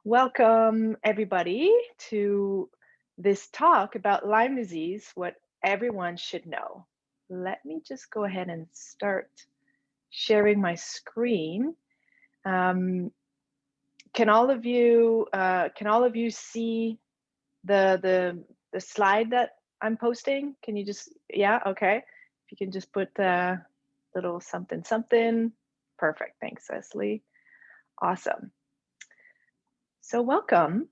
Welcome, everybody, to this talk about Lyme disease, what everyone should know. Let me just go ahead and start sharing my screen. Um, can all of you see the slide that I'm posting? Can you just, yeah, okay. If you can just put a little something, something. Perfect. Thanks, Cecily. Awesome. So welcome.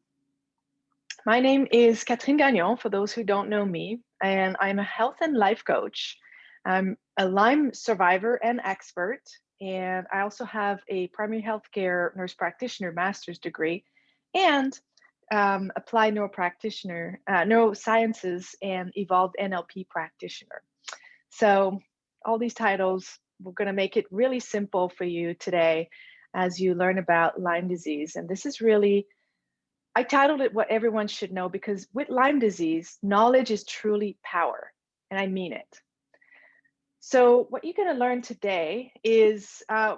My name is Catherine Gagnon, for those who don't know me, and I'm a health and life coach. I'm a Lyme survivor and expert, and I also have a primary healthcare nurse practitioner master's degree and applied neurosciences and evolved NLP practitioner. So all these titles, we're going to make it really simple for you today as you learn about Lyme disease. And this is really, I titled it What Everyone Should Know because with Lyme disease, knowledge is truly power, and I mean it. So what you're going to learn today is, you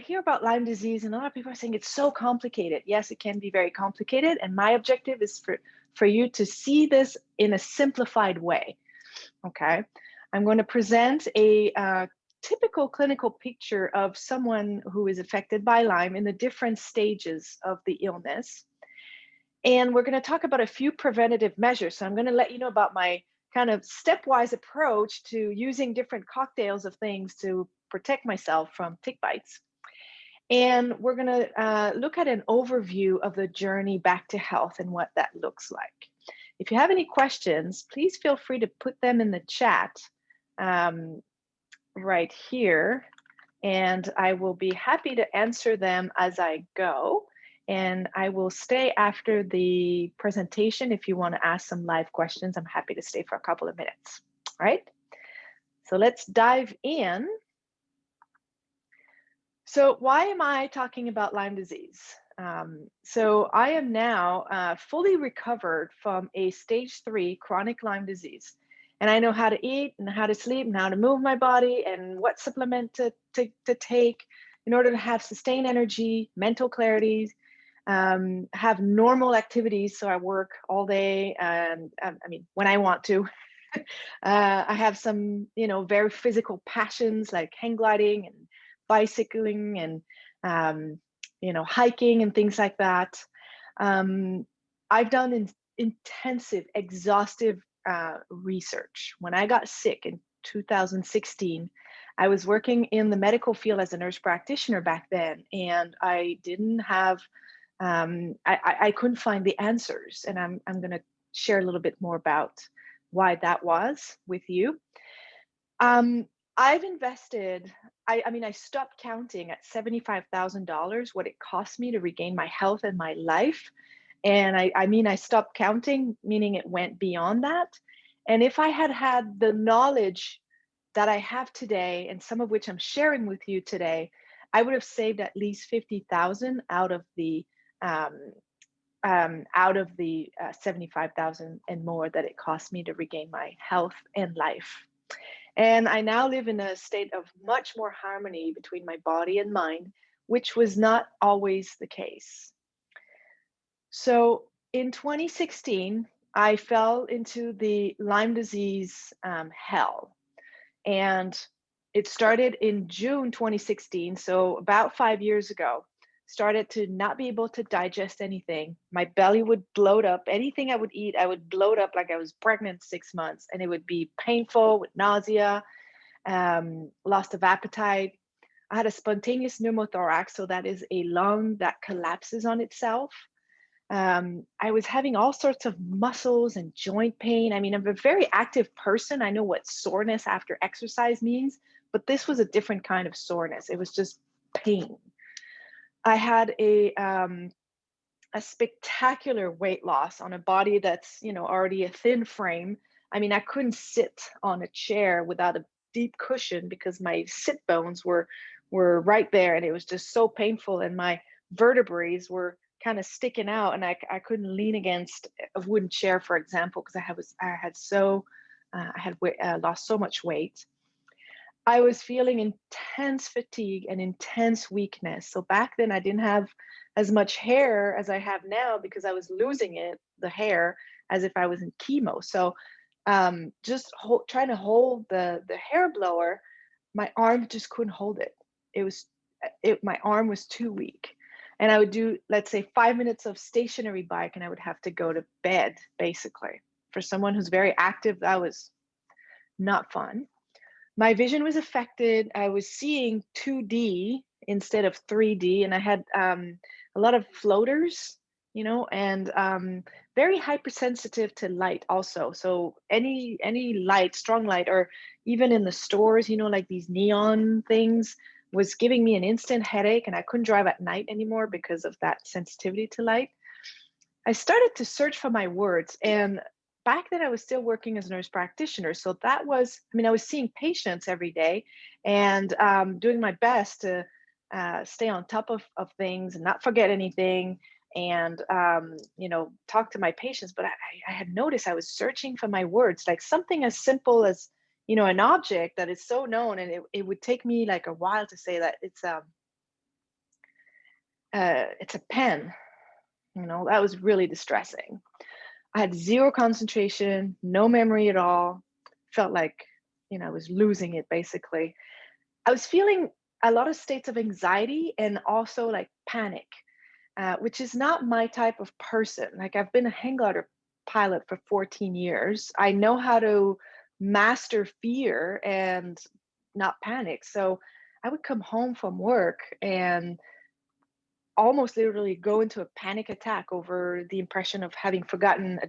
hear about Lyme disease and a lot of people are saying it's so complicated. Yes, it can be very complicated. And my objective is for you to see this in a simplified way, okay? I'm going to present a typical clinical picture of someone who is affected by Lyme in the different stages of the illness. And we're going to talk about a few preventative measures. So I'm going to let you know about my kind of stepwise approach to using different cocktails of things to protect myself from tick bites. And we're going to look at an overview of the journey back to health and what that looks like. If you have any questions, please feel free to put them in the chat right here, and I will be happy to answer them as I go. And I will stay after the presentation. If you want to ask some live questions, I'm happy to stay for a couple of minutes. All right, so let's dive in. So why am I talking about Lyme disease? So I am now fully recovered from a stage 3 chronic Lyme disease. And I know how to eat and how to sleep and how to move my body and what supplement to take in order to have sustained energy, mental clarity, have normal activities. So I work all day, and I mean, when I want to. I have some, very physical passions like hang gliding and bicycling and, hiking and things like that. I've done intensive, exhaustive research. When I got sick in 2016, I was working in the medical field as a nurse practitioner back then, and I didn't have, I couldn't find the answers. And I'm going to share a little bit more about why that was with you. I've invested, I stopped counting at $75,000 what it cost me to regain my health and my life. And I stopped counting, meaning it went beyond that. And if I had had the knowledge that I have today, and some of which I'm sharing with you today, I would have saved at least 50,000 out of the 75,000 and more that it cost me to regain my health and life. And I now live in a state of much more harmony between my body and mind, which was not always the case. So in 2016, I fell into the Lyme disease hell. And it started in June 2016, so about 5 years ago. Started to not be able to digest anything. My belly would bloat up. Anything I would eat, I would bloat up like I was pregnant 6 months, and it would be painful with nausea, loss of appetite. I had a spontaneous pneumothorax, so that is a lung that collapses on itself. I was having all sorts of muscles and joint pain. I mean, I'm a very active person. I know what soreness after exercise means, but this was a different kind of soreness. It was just pain. I had a spectacular weight loss on a body that's, already a thin frame. I mean, I couldn't sit on a chair without a deep cushion because my sit bones were right there, and it was just so painful, and my vertebrae were kind of sticking out, and I couldn't lean against a wooden chair, for example, because I had lost so much weight. I was feeling intense fatigue and intense weakness. So back then I didn't have as much hair as I have now because I was losing the hair, as if I was in chemo. So just trying to hold the hair blower, my arm just couldn't hold it. It was my arm was too weak. And I would do, let's say, 5 minutes of stationary bike and I would have to go to bed, basically. For someone who's very active, that was not fun. My vision was affected. I was seeing 2D instead of 3D, and I had a lot of floaters, and very hypersensitive to light also. So any light, strong light, or even in the stores, like these neon things, was giving me an instant headache, and I couldn't drive at night anymore because of that sensitivity to light. I started to search for my words, and back then I was still working as a nurse practitioner. So that was, I was seeing patients every day and doing my best to stay on top of things and not forget anything and, talk to my patients. But I had noticed I was searching for my words, like something as simple as, an object that is so known. And it would take me like a while to say that it's a pen. That was really distressing. I had zero concentration, no memory at all. Felt like, I was losing it basically. I was feeling a lot of states of anxiety and also like panic, which is not my type of person. Like I've been a hang glider pilot for 14 years. I know how to master fear and not panic. So I would come home from work and almost literally go into a panic attack over the impression of having forgotten a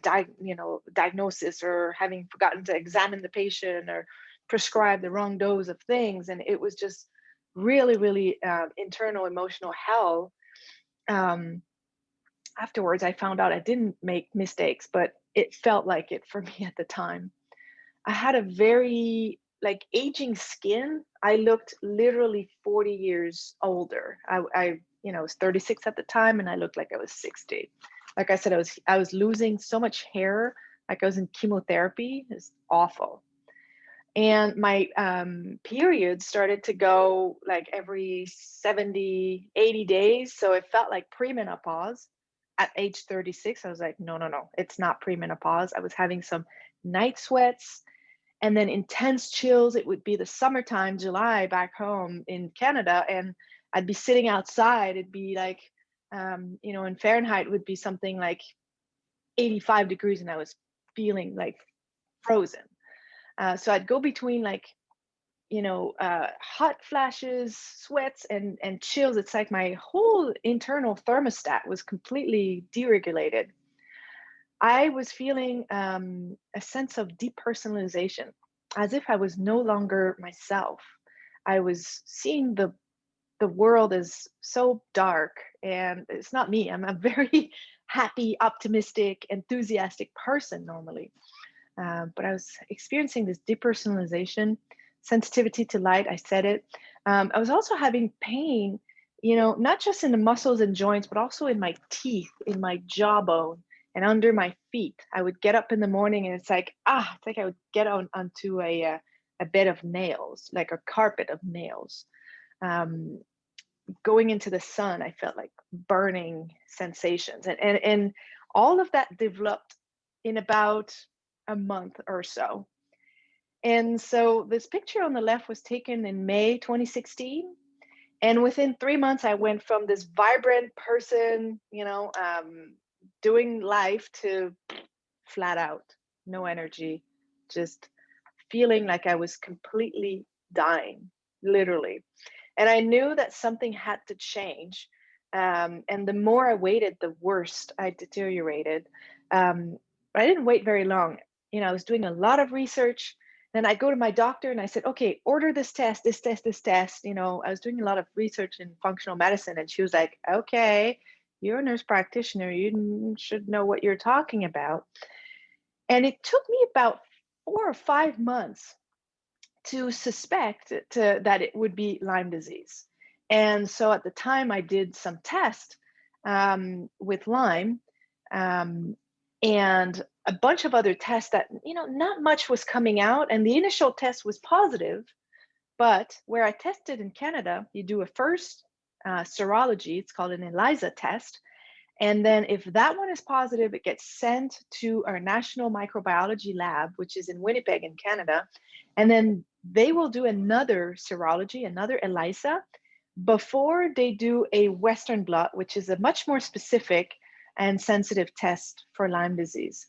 diagnosis, or having forgotten to examine the patient, or prescribe the wrong dose of things. And it was just really, really internal emotional hell. Afterwards, I found out I didn't make mistakes, but it felt like it for me at the time. I had a very aging skin. I looked literally 40 years older. I was 36 at the time, and I looked like I was 60. Like I said, I was losing so much hair, like I was in chemotherapy. It's awful. And my periods started to go like every 70, 80 days. So it felt like premenopause at age 36. I was like, no, it's not premenopause. I was having some night sweats and then intense chills. It would be the summertime, July, back home in Canada, and I'd be sitting outside. It'd be like, in Fahrenheit, it would be something like 85 degrees, and I was feeling like frozen. So I'd go between hot flashes, sweats, and chills. It's like my whole internal thermostat was completely deregulated. I was feeling a sense of depersonalization, as if I was no longer myself. I was seeing the world as so dark, and it's not me. I'm a very happy, optimistic, enthusiastic person normally. But I was experiencing this depersonalization, sensitivity to light. I said it. I was also having pain, not just in the muscles and joints, but also in my teeth, in my jawbone, and under my feet. I would get up in the morning, and it's like I would get onto a bed of nails, like a carpet of nails. Going into the sun, I felt like burning sensations, and all of that developed in about a month or so. And so this picture on the left was taken in May 2016. And within 3 months, I went from this vibrant person, doing life, to flat out, no energy, just feeling like I was completely dying, literally. And I knew that something had to change. And the more I waited, the worse I deteriorated. But I didn't wait very long. I was doing a lot of research. Then I go to my doctor and I said, okay, order this test, this test, this test. I was doing a lot of research in functional medicine. And she was like, okay, you're a nurse practitioner. You should know what you're talking about. And it took me about 4 or 5 months to suspect that it would be Lyme disease. And so at the time I did some tests with Lyme, and a bunch of other tests that, not much was coming out. And the initial test was positive, But where I tested in Canada, you do a first serology, it's called an ELISA test. And then if that one is positive, it gets sent to our national microbiology lab, which is in Winnipeg in Canada. And then they will do another serology, another ELISA, before they do a Western blot, which is a much more specific and sensitive test for Lyme disease.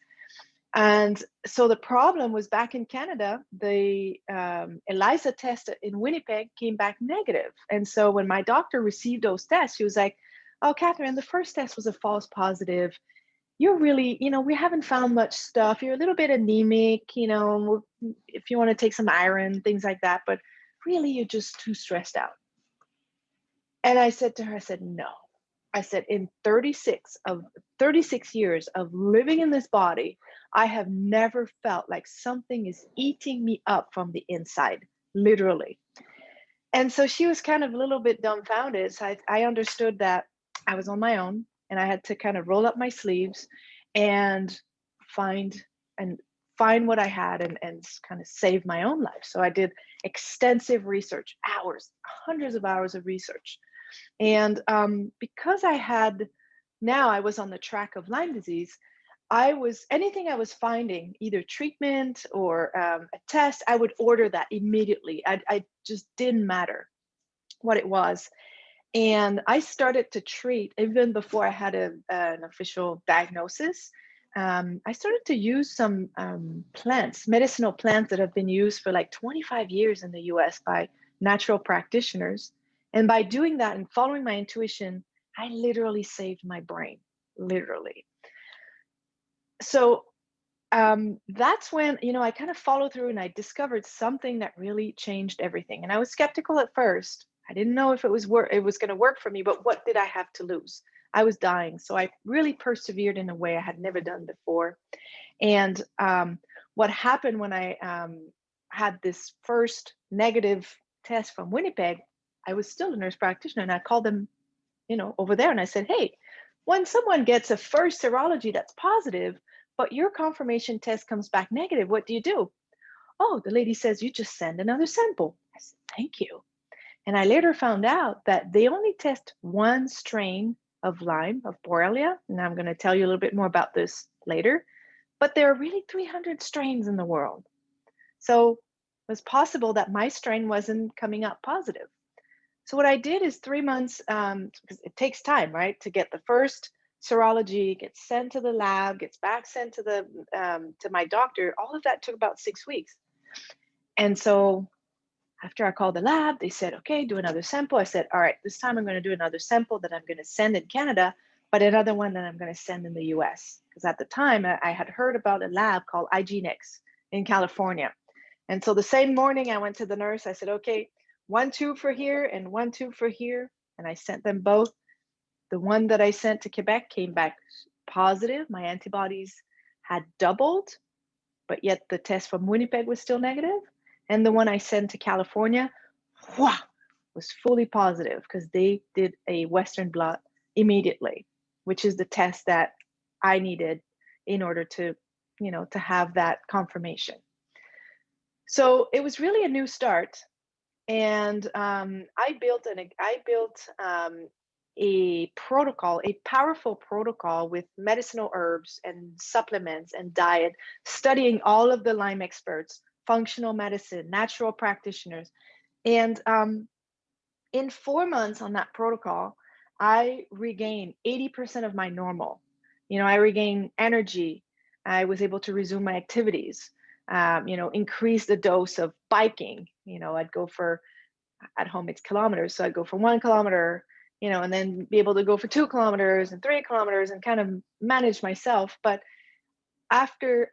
And so the problem was back in Canada, the ELISA test in Winnipeg came back negative. And so when my doctor received those tests, she was like, "Oh, Catherine, the first test was a false positive. You're really, we haven't found much stuff. You're a little bit anemic, if you want to take some iron, things like that. But really, you're just too stressed out." And I said to her, I said, "No." I said, in 36 years of living in this body, I have never felt like something is eating me up from the inside, literally. And so she was kind of a little bit dumbfounded. So I understood that I was on my own and I had to kind of roll up my sleeves and find what I had and kind of save my own life. So I did extensive research, hundreds of hours of research. And because I was on the track of Lyme disease, anything I was finding, either treatment or a test, I would order that immediately. I just didn't matter what it was. And I started to treat even before I had an official diagnosis. I started to use some medicinal plants that have been used for like 25 years in the US by natural practitioners. And by doing that and following my intuition, I literally saved my brain, literally. So that's when, I kind of followed through and I discovered something that really changed everything. And I was skeptical at first. I didn't know if it was going to work for me, but what did I have to lose? I was dying. So I really persevered in a way I had never done before. And what happened when I had this first negative test from Winnipeg, I was still a nurse practitioner and I called them, over there. And I said, "Hey, when someone gets a first serology that's positive, but your confirmation test comes back negative, what do you do?" "Oh," the lady says, "you just send another sample." I said, "Thank you." And I later found out that they only test one strain of Lyme, of Borrelia. And I'm going to tell you a little bit more about this later. But there are really 300 strains in the world. So it was possible that my strain wasn't coming up positive. So what I did is 3 months, because it takes time, right, to get the first serology, gets sent to the lab, gets back sent to my doctor. All of that took about 6 weeks. And so after I called the lab, they said, "Okay, do another sample." I said, "All right, this time I'm going to do another sample that I'm going to send in Canada, but another one that I'm going to send in the US." Because at the time I had heard about a lab called Hygienix in California. And so the same morning I went to the nurse, I said, "Okay, 1 tube for here and 1 tube for here." And I sent them both. The one that I sent to Quebec came back positive. My antibodies had doubled, but yet the test from Winnipeg was still negative. And the one I sent to California, was fully positive because they did a Western blot immediately, which is the test that I needed in order to, to have that confirmation. So it was really a new start. And I built a protocol, a powerful protocol with medicinal herbs and supplements and diet, studying all of the Lyme experts, functional medicine, natural practitioners. And in 4 months on that protocol, I regained 80% of my normal. I regained energy. I was able to resume my activities, increase the dose of biking. I'd go for, at home it's kilometers. So I'd go for 1 kilometer, and then be able to go for 2 kilometers and 3 kilometers and kind of manage myself. But after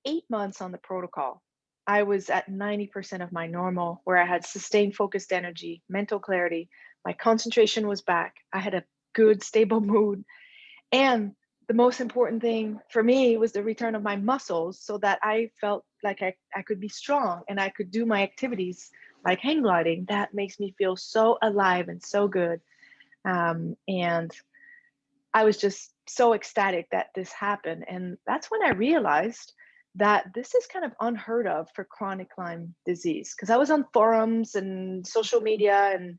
8 months on the protocol, I was at 90% of my normal, where I had sustained focused energy, mental clarity. My concentration was back. I had a good, stable mood. And the most important thing for me was the return of my muscles, so that I felt like I could be strong and I could do my activities like hang gliding. That makes me feel so alive and so good. And I was just so ecstatic that this happened. And that's when I realized that this is kind of unheard of for chronic Lyme disease. Because I was on forums and social media, and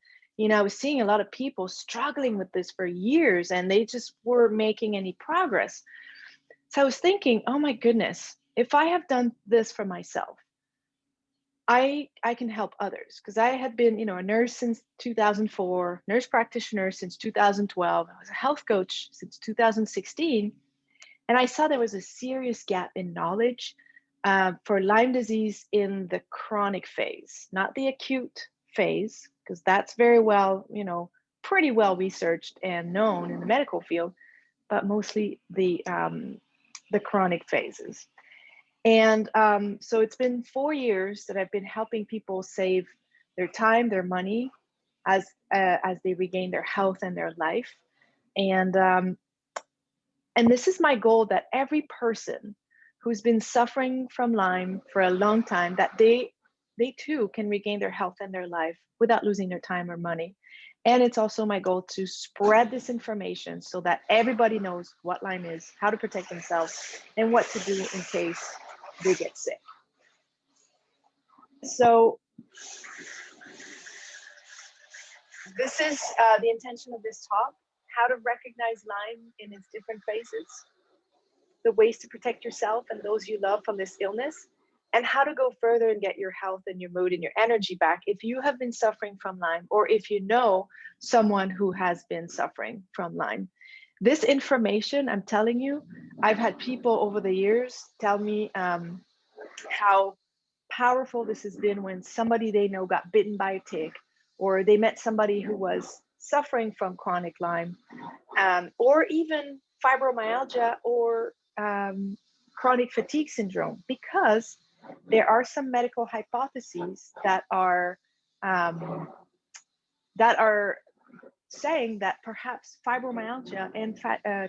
I was seeing a lot of people struggling with this for years, and they just weren't making any progress. So I was thinking, oh my goodness, if I have done this for myself, I can help others. Because I had been, a nurse since 2004, nurse practitioner since 2012. I was a health coach since 2016. And I saw there was a serious gap in knowledge for Lyme disease in the chronic phase, not the acute phase, because that's very well, pretty well researched and known in the medical field, but mostly the chronic phases. And so it's been 4 years that I've been helping people save their time, their money, as they regain their health and their life. And this is my goal, that every person who's been suffering from Lyme for a long time, that they too can regain their health and their life without losing their time or money. And it's also my goal to spread this information so that everybody knows what Lyme is, how to protect themselves, and what to do in case they get sick. So this is the intention of this talk: how to recognize Lyme in its different phases, the ways to protect yourself and those you love from this illness, and how to go further and get your health and your mood and your energy back if you have been suffering from Lyme, or if you know someone who has been suffering from Lyme. This information, I'm telling you, I've had people over the years tell me how powerful this has been when somebody they know got bitten by a tick, or they met somebody who was suffering from chronic Lyme, or even fibromyalgia or chronic fatigue syndrome, because there are some medical hypotheses that are saying that perhaps fibromyalgia and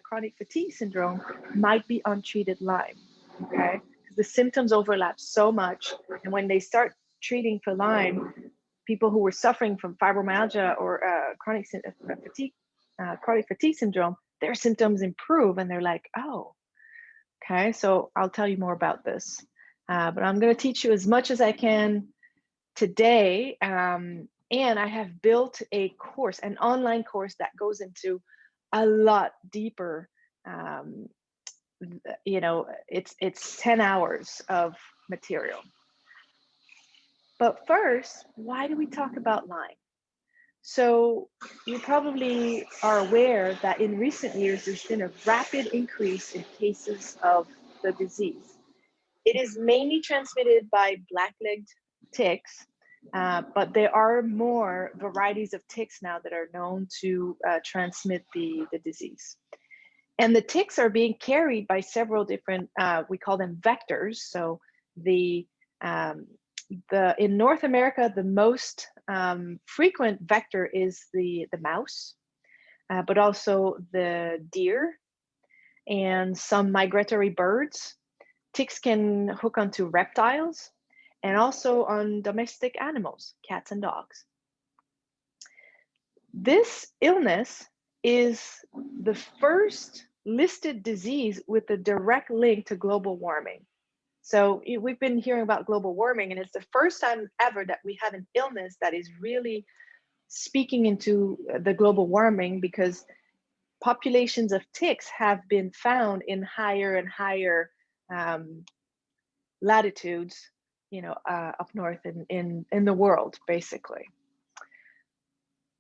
chronic fatigue syndrome might be untreated Lyme. Okay, the symptoms overlap so much, and when they start treating for Lyme, people who were suffering from fibromyalgia or chronic fatigue syndrome, their symptoms improve, and they're like, oh, okay. So I'll tell you more about this, but I'm going to teach you as much as I can today. And I have built a course, an online course that goes into a lot deeper. It's 10 hours of material. But first, why do we talk about Lyme? So you probably are aware that in recent years, there's been a rapid increase in cases of the disease. It is mainly transmitted by black-legged ticks, but there are more varieties of ticks now that are known to transmit the disease. And the ticks are being carried by several different, we call them vectors. So in North America, the most frequent vector is the mouse, but also the deer and some migratory birds. Ticks can hook onto reptiles and also on domestic animals, cats and dogs. This illness is the first listed disease with a direct link to global warming. So we've been hearing about global warming, and it's the first time ever that we have an illness that is really speaking into the global warming, because populations of ticks have been found in higher and higher latitudes, up north in the world, basically.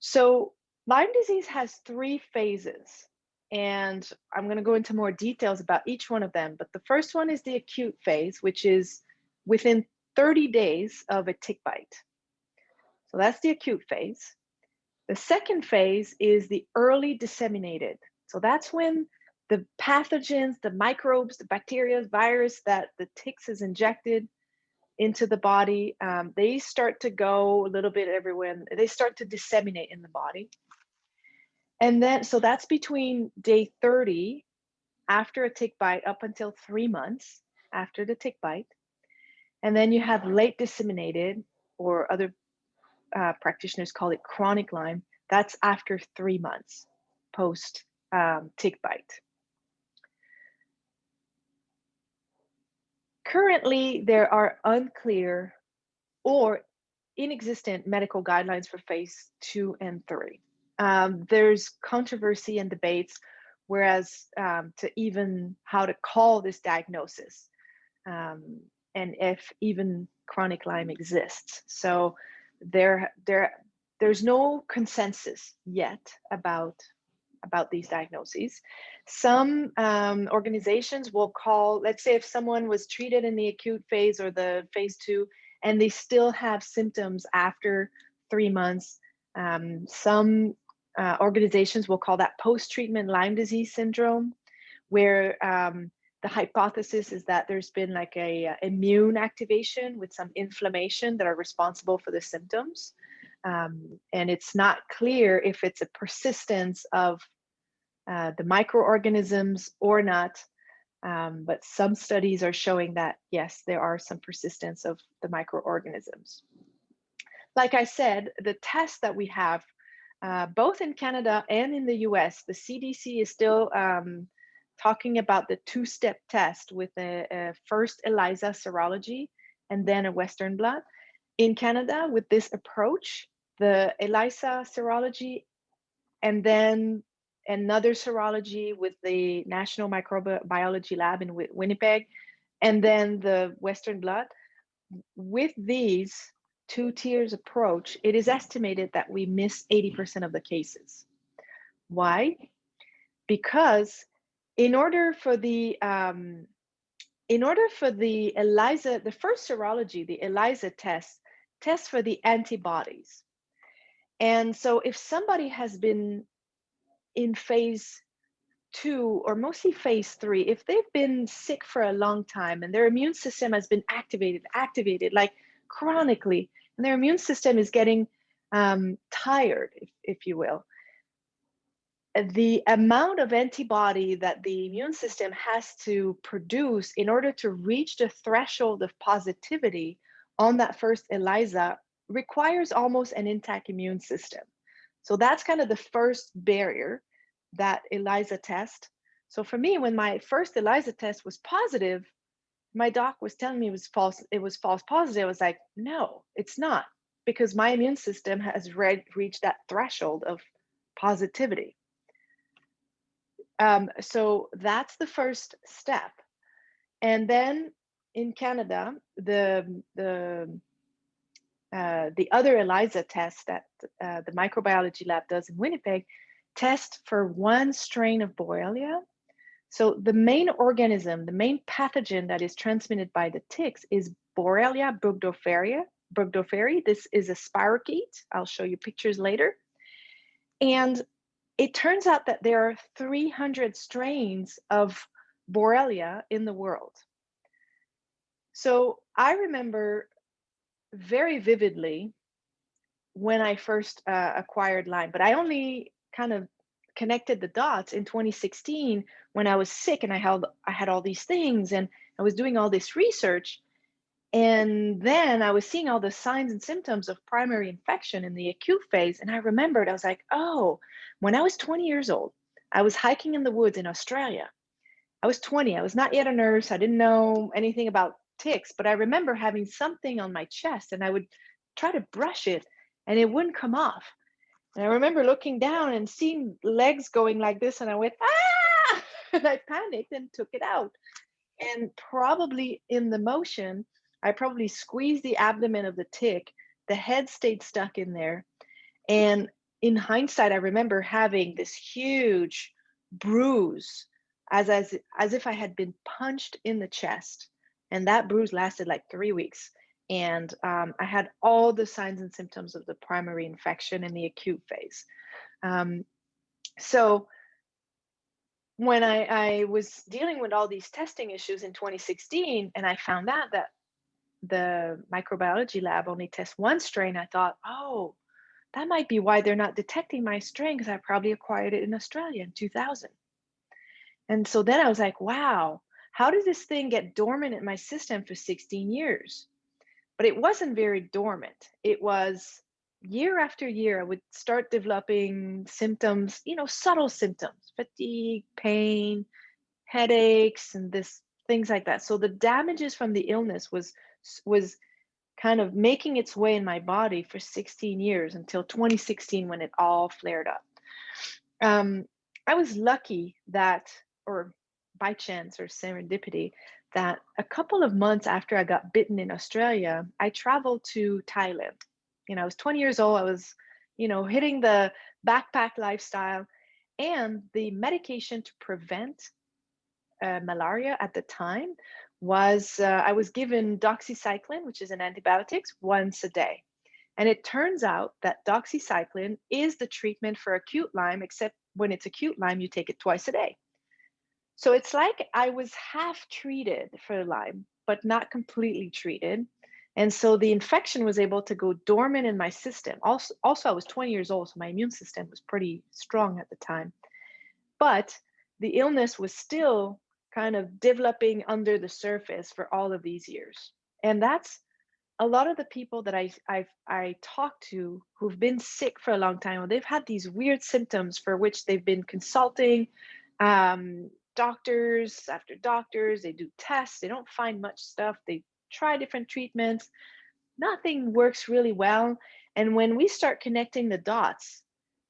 So Lyme disease has 3 phases, and I'm going to go into more details about each one of them. But the first one is the acute phase, which is within 30 days of a tick bite. So that's the acute phase. The second phase is the early disseminated. So that's when the pathogens, the microbes, the bacteria, virus that the ticks is injected into the body, they start to go a little bit everywhere. They start to disseminate in the body. And then, so that's between day 30 after a tick bite up until 3 months after the tick bite. And then you have late disseminated, or other practitioners call it chronic Lyme. That's after 3 months post tick bite. Currently, there are unclear or inexistent medical guidelines for phase 2 and 3. There's controversy and debates, whereas to even how to call this diagnosis, and if even chronic Lyme exists. So there's no consensus yet about these diagnoses. Some organizations will call, let's say if someone was treated in the acute phase or the phase 2, and they still have symptoms after 3 months, some organizations will call that post-treatment Lyme disease syndrome, where the hypothesis is that there's been like a immune activation with some inflammation that are responsible for the symptoms. And it's not clear if it's a persistence of the microorganisms or not. But some studies are showing that, yes, there are some persistence of the microorganisms. Like I said, the tests that we have, both in Canada and in the US, the CDC is still talking about the 2-step test with a first ELISA serology and then a Western blot. In Canada, with this approach, the ELISA serology and then another serology with the National Microbiology Lab in Winnipeg, and then the Western blot. With these 2 tiers approach, it is estimated that we miss 80% of the cases. Why? Because in order for the ELISA, the first serology, the ELISA test for the antibodies. And so if somebody has been in phase 2 or mostly phase 3, if they've been sick for a long time and their immune system has been activated like chronically, and their immune system is getting tired, if you will, the amount of antibody that the immune system has to produce in order to reach the threshold of positivity on that first ELISA requires almost an intact immune system. So that's kind of the first barrier, that ELISA test. So for me, when my first ELISA test was positive, my doc was telling me it was false positive. I was like, no, it's not, because my immune system has reached that threshold of positivity. So that's the first step. And then in Canada, the other ELISA test that the microbiology lab does in Winnipeg test for one strain of Borrelia. So the main organism, the main pathogen that is transmitted by the ticks is Borrelia burgdorferi. This is a spirochete. I'll show you pictures later. And it turns out that there are 300 strains of Borrelia in the world. So I remember very vividly when I first acquired Lyme, but I only kind of connected the dots in 2016 when I was sick and I had all these things and I was doing all this research. And then I was seeing all the signs and symptoms of primary infection in the acute phase. And I remembered, I was like, oh, when I was 20 years old, I was hiking in the woods in Australia. I was 20. I was not yet a nurse. I didn't know anything about ticks, but I remember having something on my chest and I would try to brush it and it wouldn't come off. And I remember looking down and seeing legs going like this, and I went, ah! And I panicked and took it out. And probably in the motion, I probably squeezed the abdomen of the tick. The head stayed stuck in there. And in hindsight, I remember having this huge bruise as if I had been punched in the chest. And that bruise lasted like 3 weeks. And I had all the signs and symptoms of the primary infection in the acute phase. So when I was dealing with all these testing issues in 2016, and I found out that the microbiology lab only tests one strain, I thought, oh, that might be why they're not detecting my strain, because I probably acquired it in Australia in 2000. And so then I was like, wow, how did this thing get dormant in my system for 16 years? But it wasn't very dormant. It was year after year, I would start developing symptoms, subtle symptoms, fatigue, pain, headaches, and this things like that. So the damages from the illness was kind of making its way in my body for 16 years until 2016 when it all flared up. I was lucky that, or by chance or serendipity, that a couple of months after I got bitten in Australia, I traveled to Thailand. I was 20 years old. I was, hitting the backpack lifestyle, and the medication to prevent malaria at the time was I was given doxycycline, which is an antibiotic, once a day. And it turns out that doxycycline is the treatment for acute Lyme, except when it's acute Lyme, you take it twice a day. So it's like I was half treated for Lyme, but not completely treated. And so the infection was able to go dormant in my system. Also, I was 20 years old, so my immune system was pretty strong at the time. But the illness was still kind of developing under the surface for all of these years. And that's a lot of the people that I talk to who've been sick for a long time, or they've had these weird symptoms for which they've been consulting doctors after doctors. They do tests, they don't find much stuff. They try different treatments, nothing works really well. And when we start connecting the dots,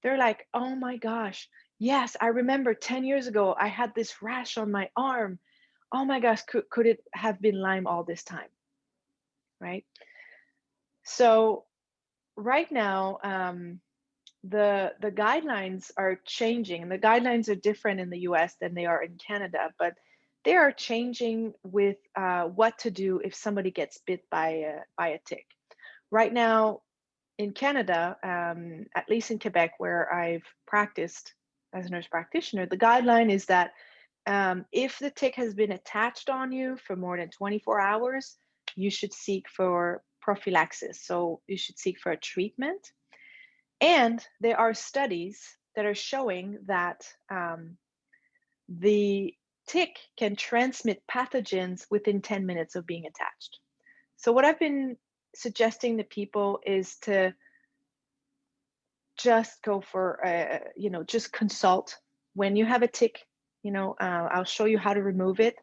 they're like, oh my gosh, yes, I remember 10 years ago, I had this rash on my arm. Oh my gosh, could it have been Lyme all this time? Right? So right now, the guidelines are changing, and the guidelines are different in the US than they are in Canada, but they are changing with what to do if somebody gets bit by a tick. Right now in Canada, at least in Quebec, where I've practiced as a nurse practitioner, the guideline is that if the tick has been attached on you for more than 24 hours, you should seek for prophylaxis. So you should seek for a treatment. And there are studies that are showing that the tick can transmit pathogens within 10 minutes of being attached. So what I've been suggesting to people is to just go for, just consult when you have a tick. I'll show you how to remove it.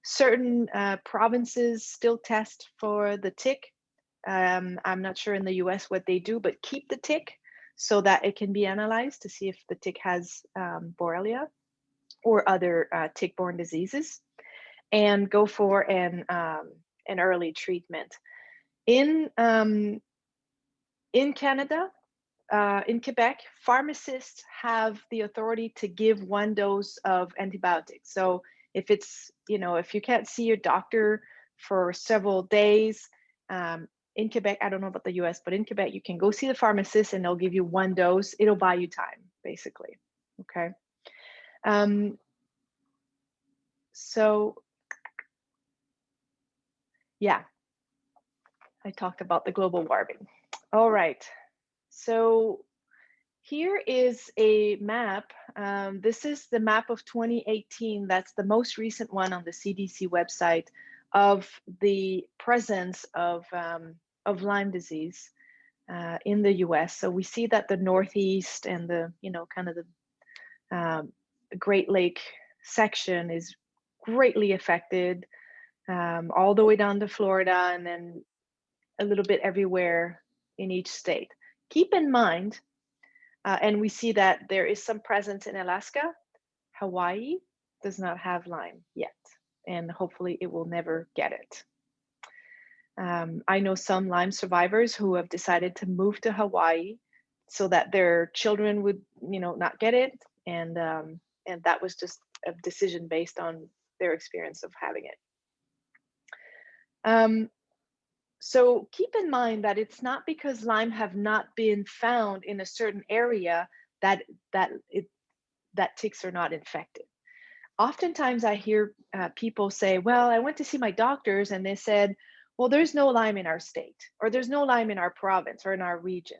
Certain provinces still test for the tick. I'm not sure in the US what they do, but keep the tick so that it can be analyzed to see if the tick has Borrelia or other tick-borne diseases, and go for an early treatment. In Canada, in Quebec, pharmacists have the authority to give 1 dose of antibiotics. So if it's, if you can't see your doctor for several days, in Quebec, I don't know about the US, but in Quebec, you can go see the pharmacist and they'll give you 1 dose. It'll buy you time, basically. Okay. So yeah, I talked about the global warming. All right. So here is a map. This is the map of 2018. That's the most recent one on the CDC website of the presence of Lyme disease in the US. So we see that the Northeast and the, kind of the Great Lake section is greatly affected, all the way down to Florida, and then a little bit everywhere in each state. Keep in mind, and we see that there is some presence in Alaska. Hawaii does not have Lyme yet, and hopefully it will never get it. I know some Lyme survivors who have decided to move to Hawaii so that their children would, not get it, and that was just a decision based on their experience of having it. So keep in mind that it's not because Lyme have not been found in a certain area that ticks are not infected. Oftentimes I hear people say, well, I went to see my doctors and they said, well, there's no Lyme in our state, or there's no Lyme in our province or in our region.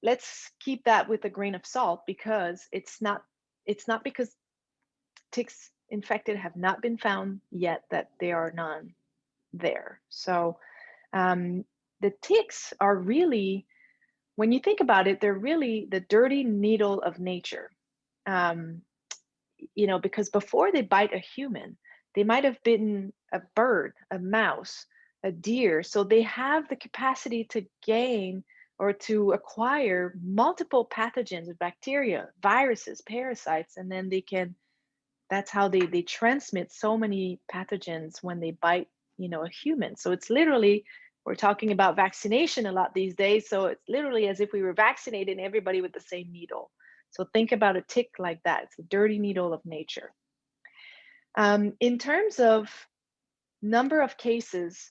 Let's keep that with a grain of salt, because it's not because ticks infected have not been found yet that there are none there. So the ticks are really, when you think about it, they're really the dirty needle of nature. Because before they bite a human, They might have bitten a bird, a mouse, a deer. So they have the capacity to gain or to acquire multiple pathogens, bacteria, viruses, parasites, and then that's how they transmit so many pathogens when they bite, a human. So it's literally, we're talking about vaccination a lot these days. So it's literally as if we were vaccinating everybody with the same needle. So think about a tick like that. It's a dirty needle of nature. In terms of number of cases,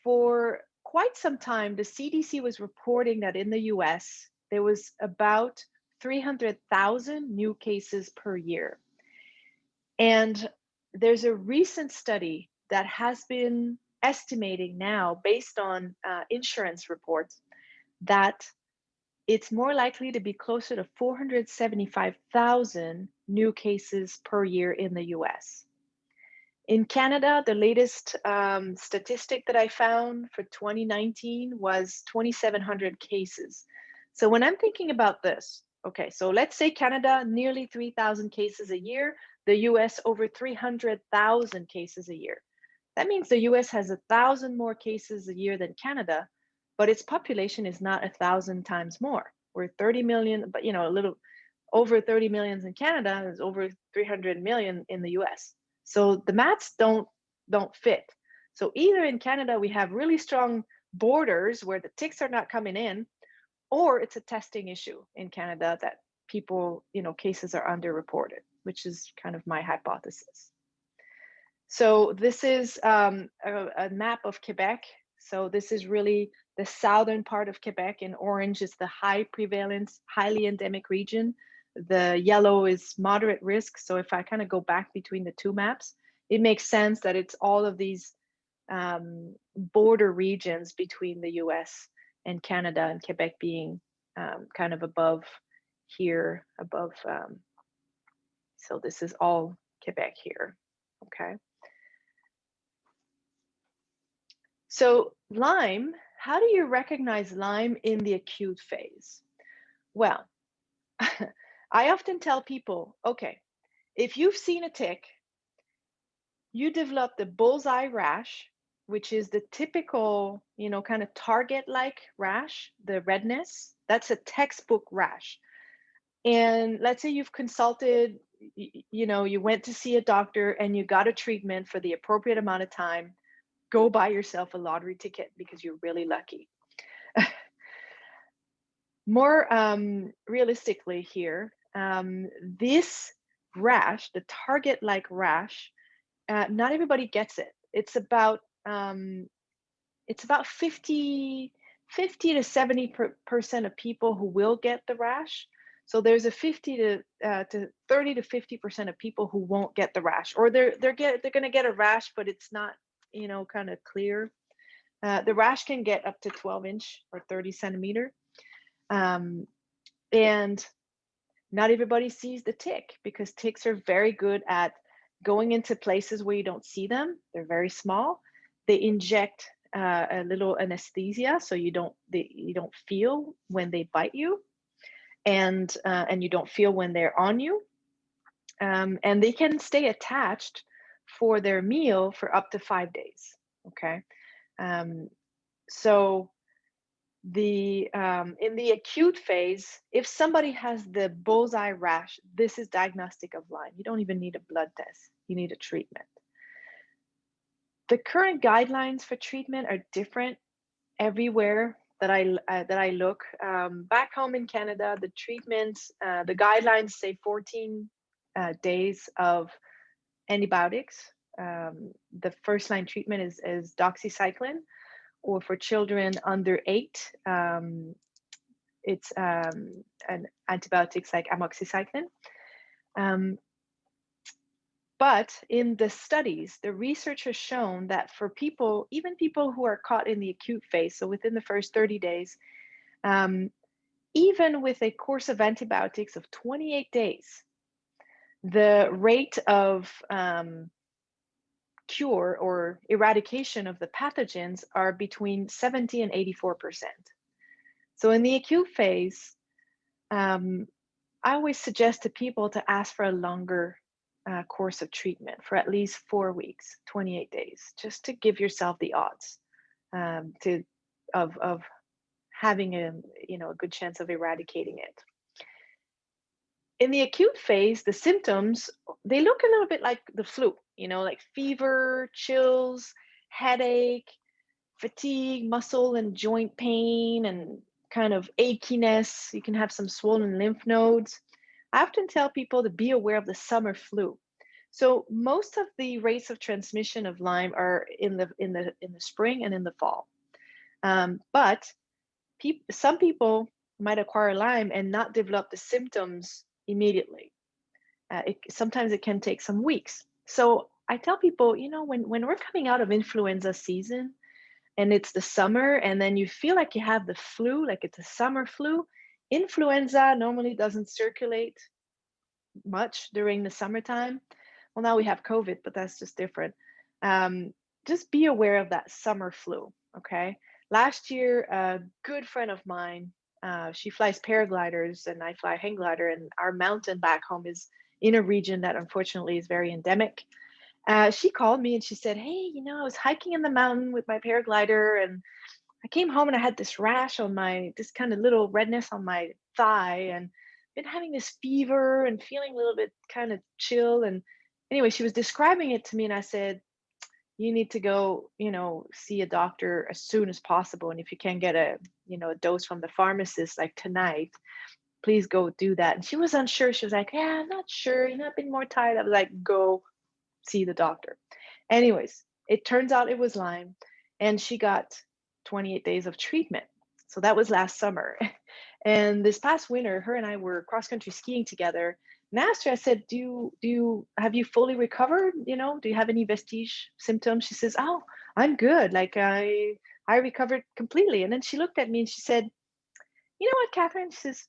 for quite some time, the CDC was reporting that in the US, there was about 300,000 new cases per year. And there's a recent study that has been estimating now, based on insurance reports, that it's more likely to be closer to 475,000 new cases per year in the US. In Canada, the latest statistic that I found for 2019 was 2,700 cases. So when I'm thinking about this, okay, so let's say Canada, nearly 3,000 cases a year, the US over 300,000 cases a year. That means the US has 1,000 more cases a year than Canada, but its population is not 1,000 times more. We're 30 million, but a little over 30 million in Canada, is over 300 million in the US. So the maths don't fit. So either in Canada we have really strong borders where the ticks are not coming in, or it's a testing issue in Canada that people, cases are underreported, which is kind of my hypothesis. So this is a map of Quebec. So this is really the southern part of Quebec. In orange is the high prevalence, highly endemic region. The yellow is moderate risk. So if I kind of go back between the two maps, it makes sense that it's all of these border regions between the US and Canada, and Quebec being kind of above here, above. So this is all Quebec here, okay? So Lyme, how do you recognize Lyme in the acute phase? Well, I often tell people, okay, if you've seen a tick, you develop the bullseye rash, which is the typical, kind of target-like rash, the redness. That's a textbook rash. And let's say you've consulted, you went to see a doctor and you got a treatment for the appropriate amount of time. Go buy yourself a lottery ticket because you're really lucky. More realistically here, this rash, the target-like rash, not everybody gets it. It's about 50 to 70% of people who will get the rash. So there's a 50 to 30 to 50% of people who won't get the rash, or they're going to get a rash, but it's not, kind of clear. The rash can get up to 12-inch or 30 centimeter. And not everybody sees the tick, because ticks are very good at going into places where you don't see them. They're very small. They inject a little anesthesia, so you don't feel when they bite you, and you don't feel when they're on you. And they can stay attached for their meal for up to 5 days. Okay, so in the acute phase, if somebody has the bullseye rash, this is diagnostic of Lyme. You don't even need a blood test. You need a treatment. The current guidelines for treatment are different everywhere that I look. Back home in Canada, the treatments, the guidelines say 14 days of antibiotics. The first line treatment is doxycycline, or for children under 8, it's an antibiotics like amoxicillin. But in the studies, the research has shown that for people, even people who are caught in the acute phase, so within the first 30 days, even with a course of antibiotics of 28 days, the rate of cure or eradication of the pathogens are between 70 and 84%. So in the acute phase, I always suggest to people to ask for a longer course of treatment for at least 4 weeks, 28 days, just to give yourself the odds to of having a good chance of eradicating it. In the acute phase, the symptoms, they look a little bit like the flu, like fever, chills, headache, fatigue, muscle and joint pain, and kind of achiness. You can have some swollen lymph nodes. I often tell people to be aware of the summer flu. So most of the rates of transmission of Lyme are in the spring and in the fall. But some people might acquire Lyme and not develop the symptoms immediately. Sometimes it can take some weeks. So I tell people, when we're coming out of influenza season and it's the summer, and then you feel like you have the flu, like it's a summer flu, influenza normally doesn't circulate much during the summertime. Well, now we have COVID, but that's just different. Just be aware of that summer flu, okay? Last year, a good friend of mine, she flies paragliders and I fly hang glider, and our mountain back home is in a region that unfortunately is very endemic. She called me and she said, hey, I was hiking in the mountain with my paraglider and I came home and I had this rash on this kind of little redness on my thigh, and been having this fever and feeling a little bit kind of chill. And anyway, she was describing it to me and I said, you need to go, see a doctor as soon as possible. And if you can get a dose from the pharmacist like tonight, please go do that. And she was unsure. She was like, yeah, I'm not sure. I've been more tired. I was like, go see the doctor. Anyways, it turns out it was Lyme, and she got 28 days of treatment. So that was last summer. And this past winter, her and I were cross-country skiing together. And I asked her, I said, have you fully recovered? Do you have any vestige symptoms? She says, oh, I'm good. Like I recovered completely. And then she looked at me and she said, you know what, Catherine? She says,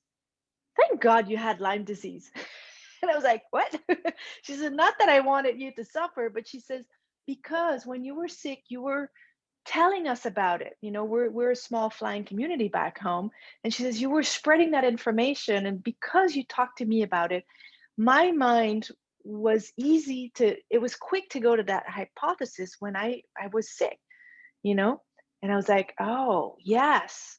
thank God you had Lyme disease. And I was like, what? She said, not that I wanted you to suffer, but she says, because when you were sick, you were telling us about it. We're a small flying community back home. And she says, you were spreading that information. And because you talked to me about it, my mind was it was quick to go to that hypothesis when I was sick, And I was like, oh, yes.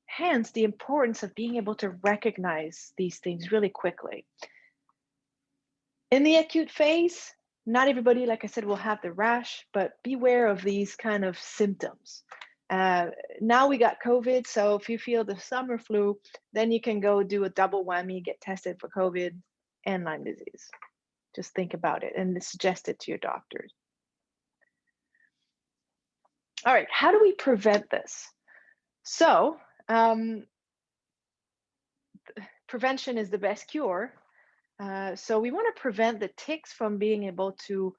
Hence the importance of being able to recognize these things really quickly. In the acute phase, not everybody, like I said, will have the rash, but beware of these kind of symptoms. Now we got COVID, so if you feel the summer flu, then you can go do a double whammy, get tested for COVID and Lyme disease. Just think about it and suggest it to your doctors. All right, how do we prevent this? So, prevention is the best cure. So we want to prevent the ticks from being able to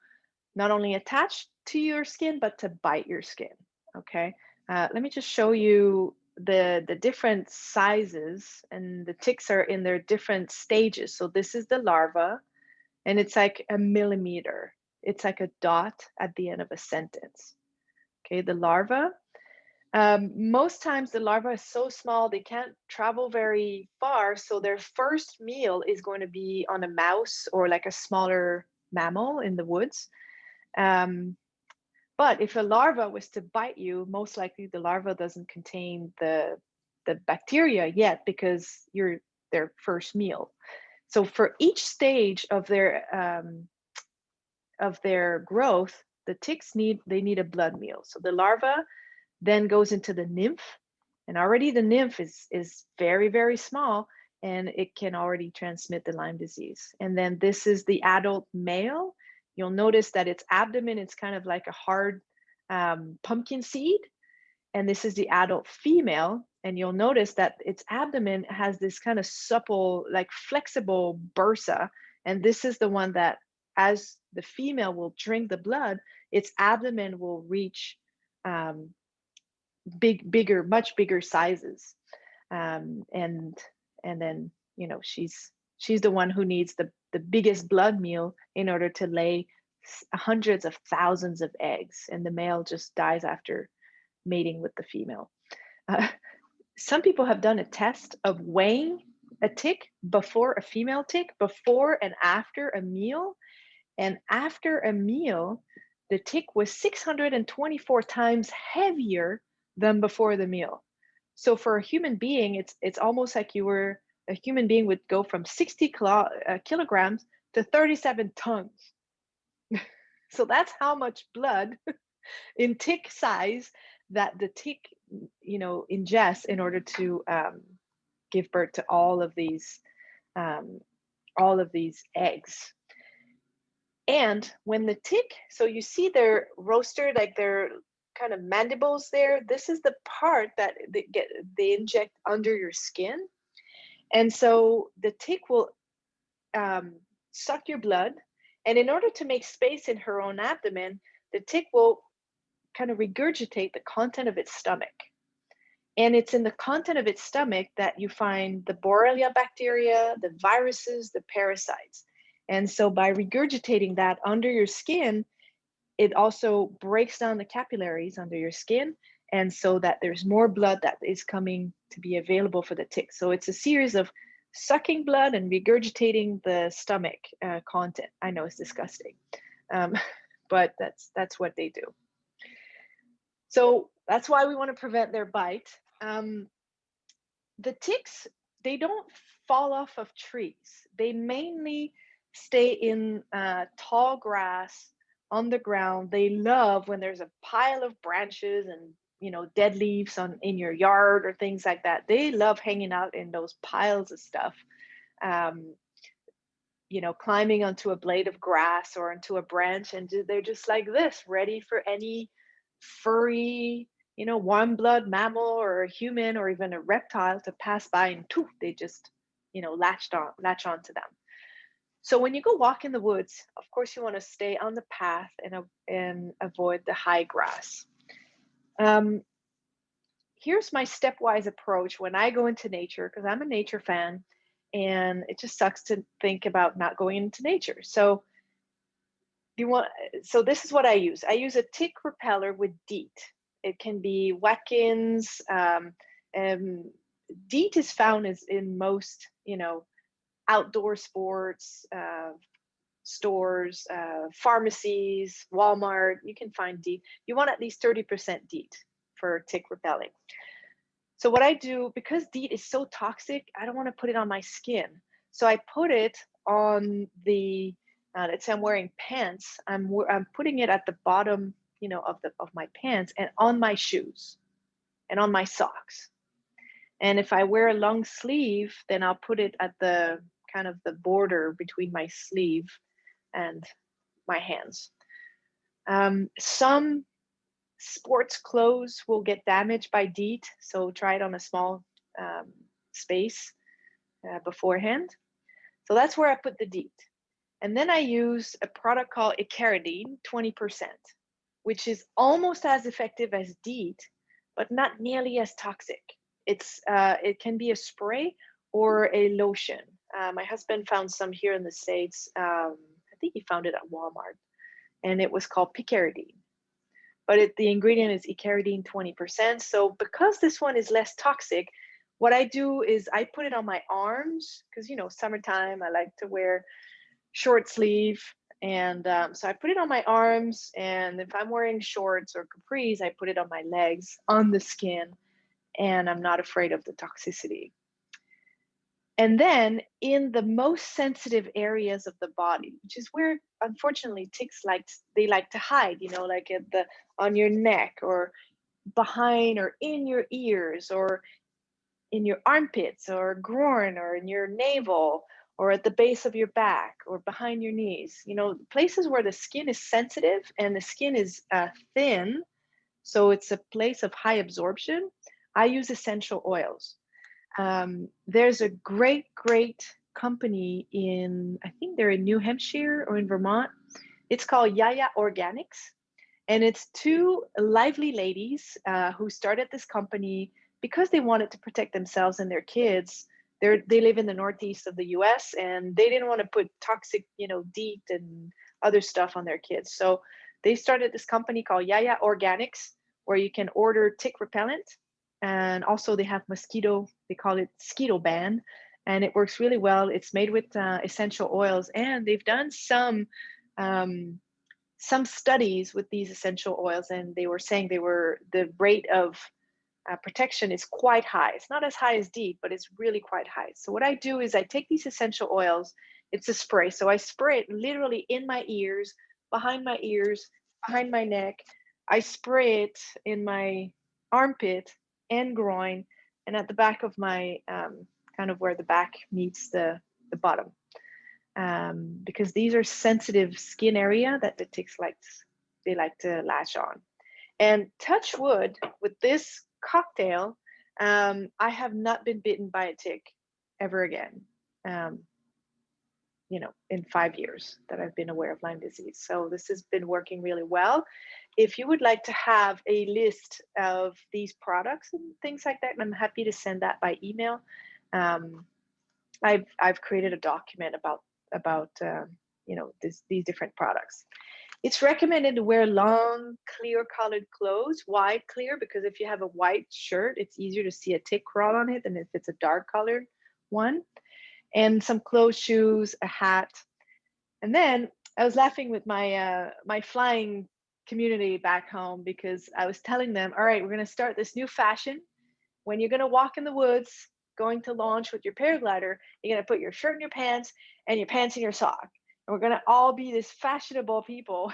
not only attach to your skin, but to bite your skin, okay? Let me just show you the different sizes, and the ticks are in their different stages. So this is the larva, and it's like a millimeter. It's like a dot at the end of a sentence, okay? The larva, most times the larva is so small, they can't travel very far. So their first meal is going to be on a mouse or like a smaller mammal in the woods. But if a larva was to bite you, most likely the larva doesn't contain the bacteria yet because you're their first meal. So for each stage of their growth, the ticks need a blood meal. So the larva then goes into the nymph, and already the nymph is very, very small, and it can already transmit the Lyme disease. And then this is the adult male. You'll notice that its abdomen is kind of like a hard pumpkin seed, and this is the adult female, and you'll notice that its abdomen has this kind of supple, like flexible bursa, and this is the one that, as the female will drink the blood, its abdomen will reach much bigger sizes, and then she's the one who needs the biggest blood meal in order to lay hundreds of thousands of eggs, and the male just dies after mating with the female. Some people have done a test of weighing a tick before a female tick, before and after a meal, And after a meal, the tick was 624 times heavier than before the meal. So for a human being, it's almost like you were a human being would go from 60 kilograms to 37 tons. So that's how much blood in tick size that the tick, ingests in order to give birth to um, all of these eggs. And when the tick, so you see their roster, like their kind of mandibles there, this is the part that they inject under your skin. And so the tick will suck your blood. And in order to make space in her own abdomen, the tick will kind of regurgitate the content of its stomach. And it's in the content of its stomach that you find the Borrelia bacteria, the viruses, the parasites. And so by regurgitating that under your skin, it also breaks down the capillaries under your skin. And so that there's more blood that is coming to be available for the tick. So it's a series of sucking blood and regurgitating the stomach content. I know it's disgusting, but that's what they do. So that's why we want to prevent their bite. The ticks, they don't fall off of trees. They mainly stay in tall grass on the ground. They love when there's a pile of branches and dead leaves in your yard or things like that. They love hanging out in those piles of stuff. Climbing onto a blade of grass or onto a branch, and they're just like this, ready for any furry, warm blood mammal or a human or even a reptile to pass by, and they just, latch onto them. So when you go walk in the woods, of course you want to stay on the path and avoid the high grass. Here's my stepwise approach when I go into nature, because I'm a nature fan, and it just sucks to think about not going into nature. So this is what I use. I use a tick repeller with DEET. It can be Watkins. DEET is found in most, outdoor sports stores, pharmacies, Walmart. You can find DEET. You want at least 30% DEET for tick repelling. So what I do, because DEET is so toxic, I don't want to put it on my skin. So I put it on the, let's say I'm wearing pants. I'm putting it at the bottom, of my pants and on my shoes and on my socks. And if I wear a long sleeve, then I'll put it at the kind of the border between my sleeve and my hands. Some sports clothes will get damaged by DEET, so try it on a small space beforehand. So that's where I put the DEET. And then I use a product called Ecaridine, 20%, which is almost as effective as DEET, but not nearly as toxic. It can be a spray or a lotion. My husband found some here in the States. I think he found it at Walmart, and it was called Picaridine. But the ingredient is Ecaridine 20%. So because this one is less toxic, what I do is I put it on my arms, because summertime, I like to wear short sleeve. And so I put it on my arms, and if I'm wearing shorts or capris, I put it on my legs, on the skin, and I'm not afraid of the toxicity. And then in the most sensitive areas of the body, which is where unfortunately ticks like to hide, like on your neck or behind or in your ears or in your armpits or groin or in your navel or at the base of your back or behind your knees, places where the skin is sensitive and the skin is thin. So it's a place of high absorption. I use essential oils. There's a great company I think they're in New Hampshire or in Vermont. It's called Yaya Organics. And it's two lively ladies who started this company because they wanted to protect themselves and their kids. They live in the Northeast of the US, and they didn't want to put toxic, DEET and other stuff on their kids. So they started this company called Yaya Organics, where you can order tick repellent. And also they have they call it mosquito ban, and it works really well. It's made with essential oils, and they've done some some studies with these essential oils, and they were saying the rate of protection is quite high. It's not as high as DEET, but it's really quite high. So what I do is I take these essential oils. It's a spray. So I spray it literally in my ears, behind my neck. I spray it in my armpit and groin, and at the back of my kind of where the back meets the bottom. Because these are sensitive skin area that the ticks like to latch on. And touch wood, with this cocktail, I have not been bitten by a tick ever again, in 5 years that I've been aware of Lyme disease. So this has been working really well. If you would like to have a list of these products and things like that, I'm happy to send that by email. I've created a document about these different products. It's recommended to wear long, clear colored clothes, wide clear, because if you have a white shirt, it's easier to see a tick crawl on it than if it's a dark colored one. And some closed shoes, a hat. And then I was laughing with my my flying community back home, because I was telling them, all right, we're going to start this new fashion. When you're going to walk in the woods, going to launch with your paraglider, you're going to put your shirt in your pants and your pants in your sock. And we're going to all be this fashionable people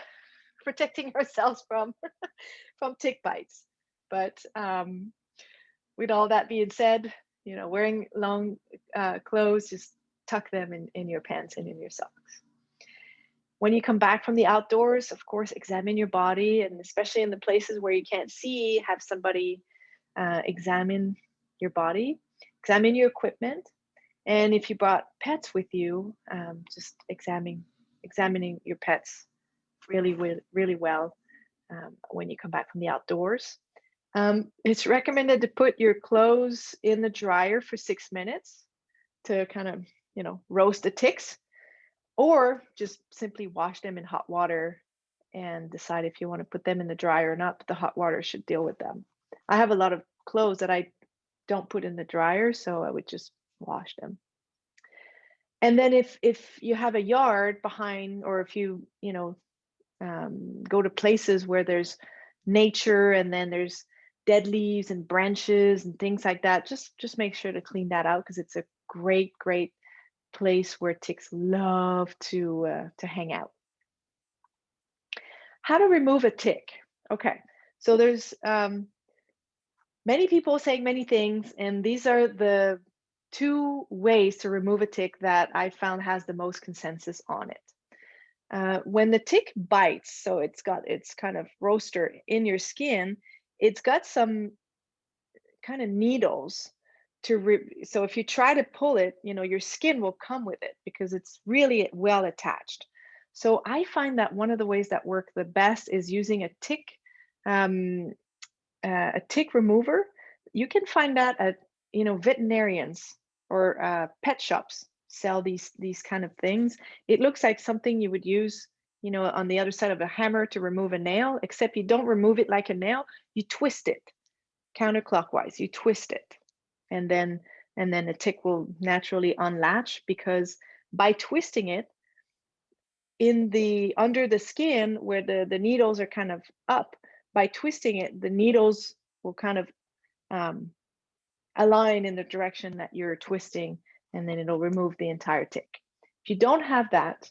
protecting ourselves from tick bites. But with all that being said, wearing long clothes, just tuck them in your pants and in your socks. When you come back from the outdoors, of course, examine your body, and especially in the places where you can't see, have somebody examine your body, examine your equipment. And if you brought pets with you, just examining your pets really well when you come back from the outdoors. It's recommended to put your clothes in the dryer for 6 minutes to kind of, roast the ticks, or just simply wash them in hot water and decide if you want to put them in the dryer or not, but the hot water should deal with them. I have a lot of clothes that I don't put in the dryer, so I would just wash them. And then if you have a yard behind, or if you go to places where there's nature and then there's dead leaves and branches and things like that, just make sure to clean that out, because it's a great place where ticks love to hang out. How to remove a tick? Okay, so there's many people saying many things, and these are the 2 ways to remove a tick that I found has the most consensus on it. When the tick bites, so it's got its kind of roster in your skin, it's got some kind of needles so if you try to pull it, your skin will come with it because it's really well attached. So I find that one of the ways that work the best is using a tick remover. You can find that at veterinarians or pet shops sell these kind of things. It looks like something you would use on the other side of a hammer to remove a nail, except you don't remove it like a nail. You twist it counterclockwise. You twist it, and then the tick will naturally unlatch, because by twisting it under the skin where the needles are kind of up, by twisting it, the needles will kind of align in the direction that you're twisting, and then it'll remove the entire tick. If you don't have that,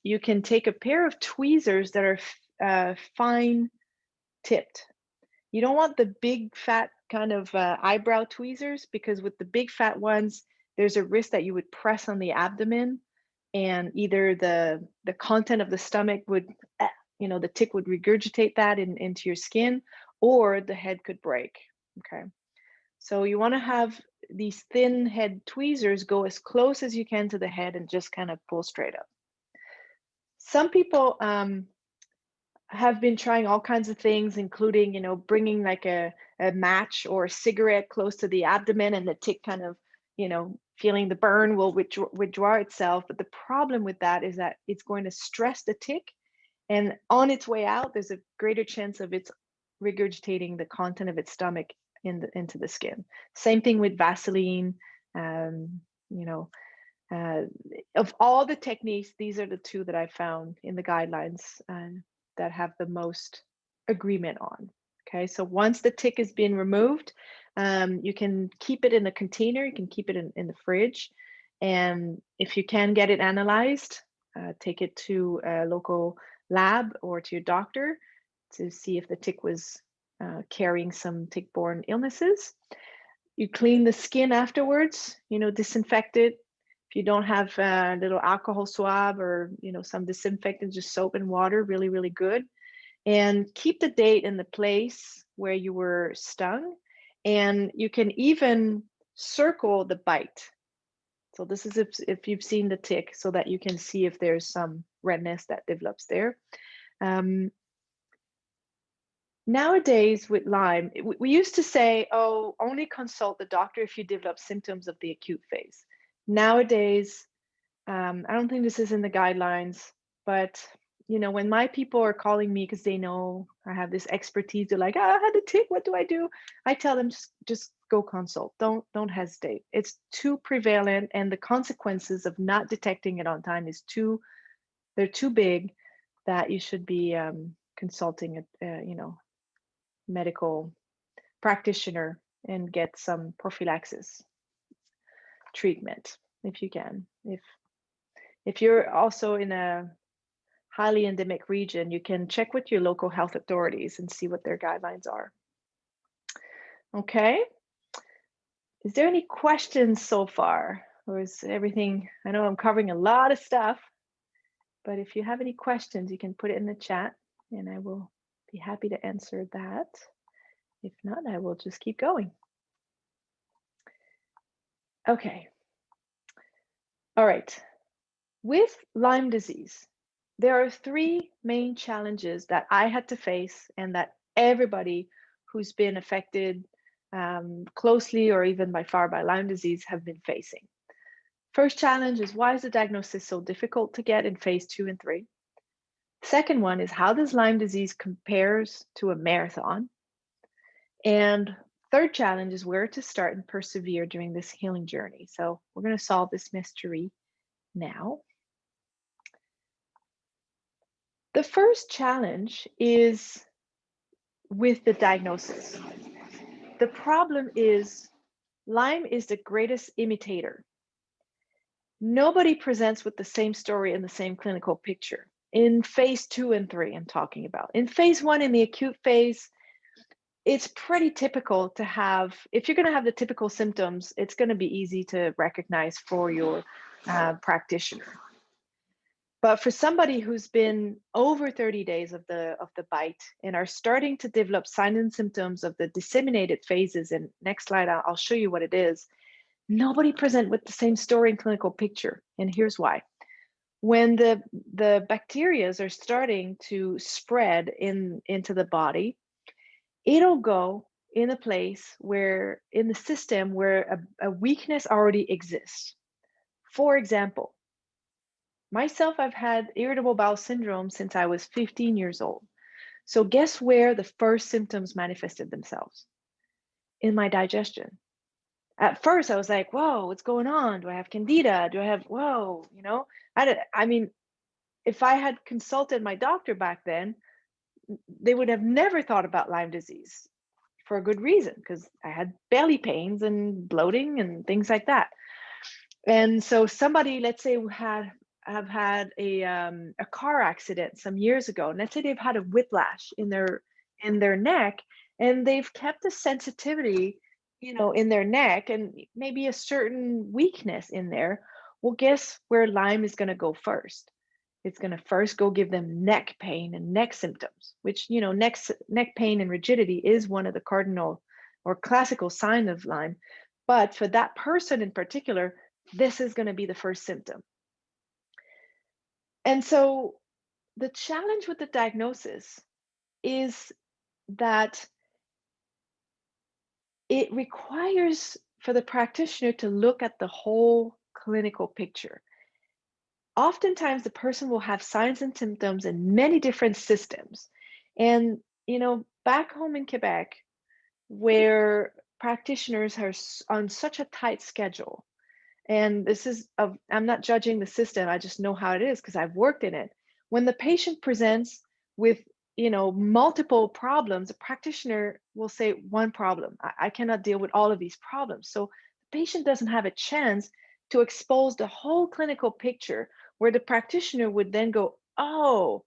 you can take a pair of tweezers that are fine tipped. You don't want the big fat kind of eyebrow tweezers, because with the big fat ones, there's a risk that you would press on the abdomen, and either the content of the stomach would, the tick would regurgitate that into your skin, or the head could break. Okay, so you want to have these thin head tweezers go as close as you can to the head and just kind of pull straight up. Some people have been trying all kinds of things, including, bringing like a match or a cigarette close to the abdomen, and the tick kind of, feeling the burn will withdraw itself. But the problem with that is that it's going to stress the tick, and on its way out, there's a greater chance of its regurgitating the content of its stomach into the skin. Same thing with Vaseline, Of all the techniques, these are the two that I found in the guidelines that have the most agreement on. Okay, so once the tick has been removed, you can keep it in a container, you can keep it in the fridge, and if you can get it analyzed, take it to a local lab or to your doctor to see if the tick was carrying some tick-borne illnesses. You clean the skin afterwards, disinfect it. If you don't have a little alcohol swab or, some disinfectant, just soap and water, really, really good. And keep the date and the place where you were stung. And you can even circle the bite. So this is if you've seen the tick, so that you can see if there's some redness that develops there. Nowadays with Lyme, we used to say, oh, only consult the doctor if you develop symptoms of the acute phase. Nowadays, I don't think this is in the guidelines, but when my people are calling me because they know I have this expertise, they're like, I had a tick, what do I do? I tell them just go consult. Don't hesitate. It's too prevalent, and the consequences of not detecting it on time they're too big that you should be consulting medical practitioner and get some prophylaxis treatment if you can. If you're also in a highly endemic region, you can check with your local health authorities and see what their guidelines are. Okay. Is there any questions so far? Or is everything, I know I'm covering a lot of stuff, but if you have any questions, you can put it in the chat and I will be happy to answer that. If not, I will just keep going. Okay. All right. With Lyme disease, there are three main challenges that I had to face and that everybody who's been affected closely or even by far by Lyme disease have been facing. First challenge is, why is the diagnosis so difficult to get in phase 2 and 3? Second one is, how does Lyme disease compares to a marathon? And third challenge is where to start and persevere during this healing journey. So we're going to solve this mystery now. The first challenge is with the diagnosis. The problem is Lyme is the greatest imitator. Nobody presents with the same story and the same clinical picture. In phase 2 and 3, I'm talking about. In phase 1, in the acute phase, it's pretty typical to have, if you're going to have the typical symptoms, it's going to be easy to recognize for your practitioner. But for somebody who's been over 30 days of the bite and are starting to develop signs and symptoms of the disseminated phases, and next slide, I'll show you what it is, nobody present with the same story and clinical picture. And here's why. When the bacteria are starting to spread into the body, it'll go in a place where, in the system where a weakness already exists. For example, myself, I've had irritable bowel syndrome since I was 15 years old. So guess where the first symptoms manifested themselves? In my digestion. At first, I was like, whoa, what's going on? Do I have candida? Do I have, whoa, I mean, if I had consulted my doctor back then, they would have never thought about Lyme disease, for a good reason, because I had belly pains and bloating and things like that. And so somebody, let's say, have had a car accident some years ago, and let's say they've had a whiplash in their neck, and they've kept a sensitivity, in their neck, and maybe a certain weakness in there. Well, guess where Lyme is going to go first? It's going to first go give them neck pain and neck symptoms, which, neck pain and rigidity is one of the cardinal or classical signs of Lyme. But for that person in particular, this is going to be the first symptom. And so the challenge with the diagnosis is that it requires for the practitioner to look at the whole clinical picture. Oftentimes, the person will have signs and symptoms in many different systems. And, back home in Quebec, where practitioners are on such a tight schedule, And this is, I'm not judging the system. I just know how it is because I've worked in it. When the patient presents with, multiple problems, a practitioner will say one problem. I cannot deal with all of these problems. So the patient doesn't have a chance to expose the whole clinical picture where the practitioner would then go, oh,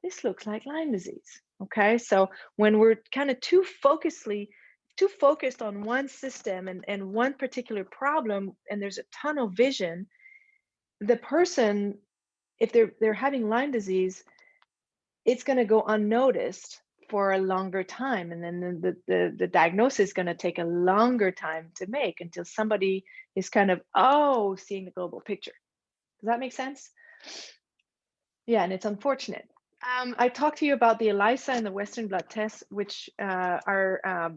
this looks like Lyme disease. Okay. So when we're kind of too focused on one system and one particular problem, and there's a tunnel vision, the person, if they're having Lyme disease, it's going to go unnoticed for a longer time, and then the diagnosis is going to take a longer time to make until somebody is kind of seeing the global picture. Does that make sense? Yeah, and it's unfortunate. I talked to you about the ELISA and the Western blot tests, which are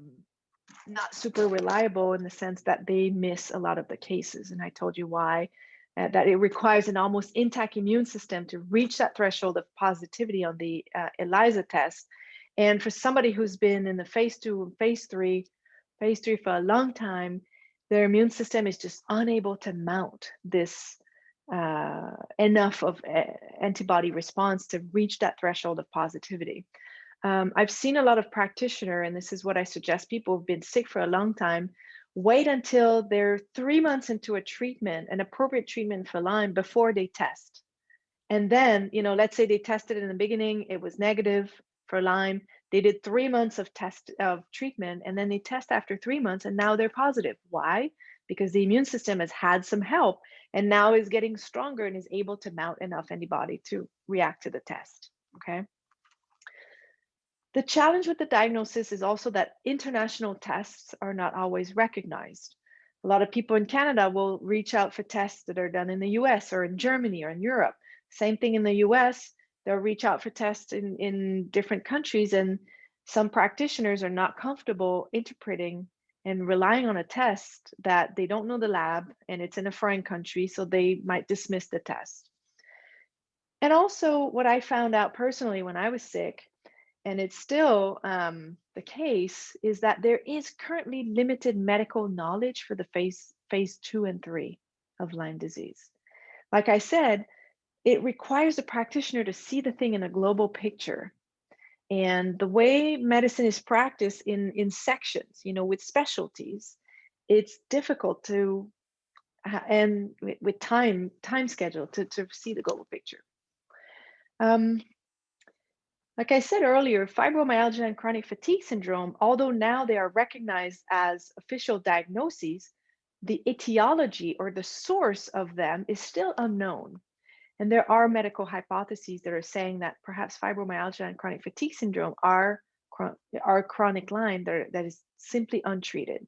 not super reliable in the sense that they miss a lot of the cases. And I told you why, that it requires an almost intact immune system to reach that threshold of positivity on the ELISA test. And for somebody who's been in the phase 2 and phase 3 for a long time, their immune system is just unable to mount this enough of antibody response to reach that threshold of positivity. I've seen a lot of practitioner, and this is what I suggest people who've been sick for a long time, wait until they're 3 months into a treatment, an appropriate treatment for Lyme, before they test. And then, let's say they tested in the beginning, it was negative for Lyme. They did 3 months of treatment, and then they test after 3 months, and now they're positive. Why? Because the immune system has had some help and now is getting stronger and is able to mount enough antibody to react to the test. Okay. The challenge with the diagnosis is also that international tests are not always recognized. A lot of people in Canada will reach out for tests that are done in the US or in Germany or in Europe. Same thing in the US, they'll reach out for tests in different countries, and some practitioners are not comfortable interpreting and relying on a test that they don't know the lab and it's in a foreign country, so they might dismiss the test. And also, what I found out personally when I was sick, and it's still the case, is that there is currently limited medical knowledge for the phase 2 and 3 of Lyme disease. Like I said, it requires a practitioner to see the thing in a global picture. And the way medicine is practiced in sections, with specialties, it's difficult to, and with time schedule to see the global picture. Like I said earlier, fibromyalgia and chronic fatigue syndrome, although now they are recognized as official diagnoses, the etiology or the source of them is still unknown. And there are medical hypotheses that are saying that perhaps fibromyalgia and chronic fatigue syndrome are chronic Lyme that is simply untreated.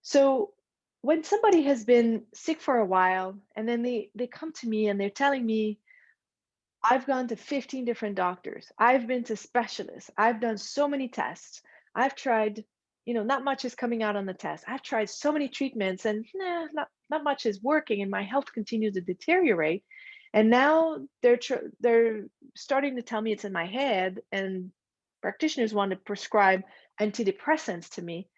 So when somebody has been sick for a while and then they come to me and they're telling me, I've gone to 15 different doctors, I've been to specialists, I've done so many tests, I've tried, not much is coming out on the test. I've tried so many treatments and not much is working, and my health continues to deteriorate. And now they're starting to tell me it's in my head, and practitioners want to prescribe antidepressants to me.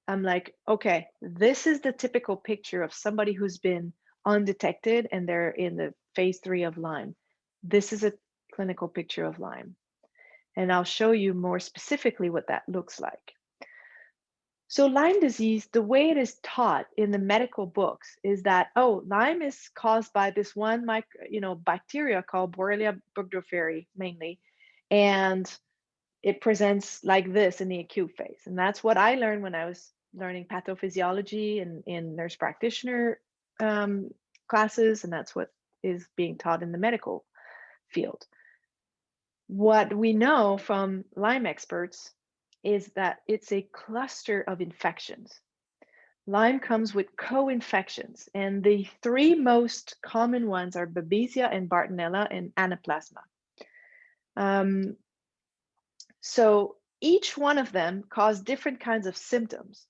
I'm like, okay, this is the typical picture of somebody who's been undetected and they're in the phase 3 of Lyme. This is a clinical picture of Lyme. And I'll show you more specifically what that looks like. So Lyme disease, the way it is taught in the medical books is that, Lyme is caused by this one bacteria called Borrelia burgdorferi mainly. And it presents like this in the acute phase. And that's what I learned when I was learning pathophysiology and in nurse practitioner classes. And that's what is being taught in the medical field. What we know from Lyme experts is that it's a cluster of infections. Lyme comes with co-infections, and the 3 most common ones are Babesia and Bartonella and Anaplasma. So each one of them cause different kinds of symptoms.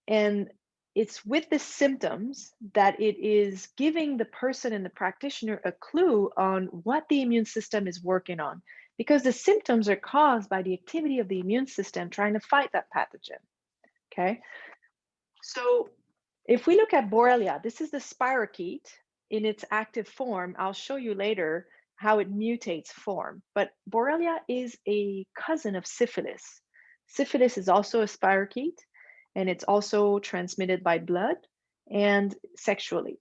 And it's with the symptoms that it is giving the person and the practitioner a clue on what the immune system is working on, because the symptoms are caused by the activity of the immune system trying to fight that pathogen. Okay. So If we look at Borrelia, this is the spirochete in its active form. I'll show you later how it mutates form. But Borrelia is a cousin of syphilis. Syphilis is also a spirochete, and it's also transmitted by blood and sexually.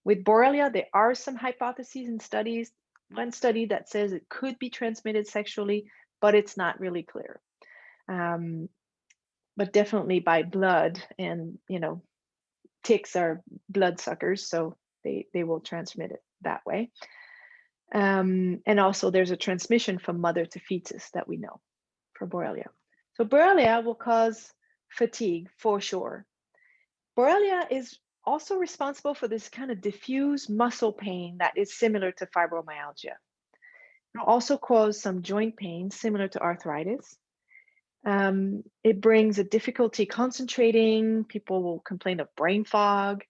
With Borrelia, there are some hypotheses and studies. One study that says it could be transmitted sexually, but it's not really clear. But definitely by blood, and ticks are blood suckers, so they will transmit it that way. And also there's a transmission from mother to fetus that we know for Borrelia. So Borrelia will cause fatigue for sure. Borrelia is also responsible for this kind of diffuse muscle pain that is similar to fibromyalgia. It will also cause some joint pain similar to arthritis. It brings a difficulty concentrating. People will complain of brain fog.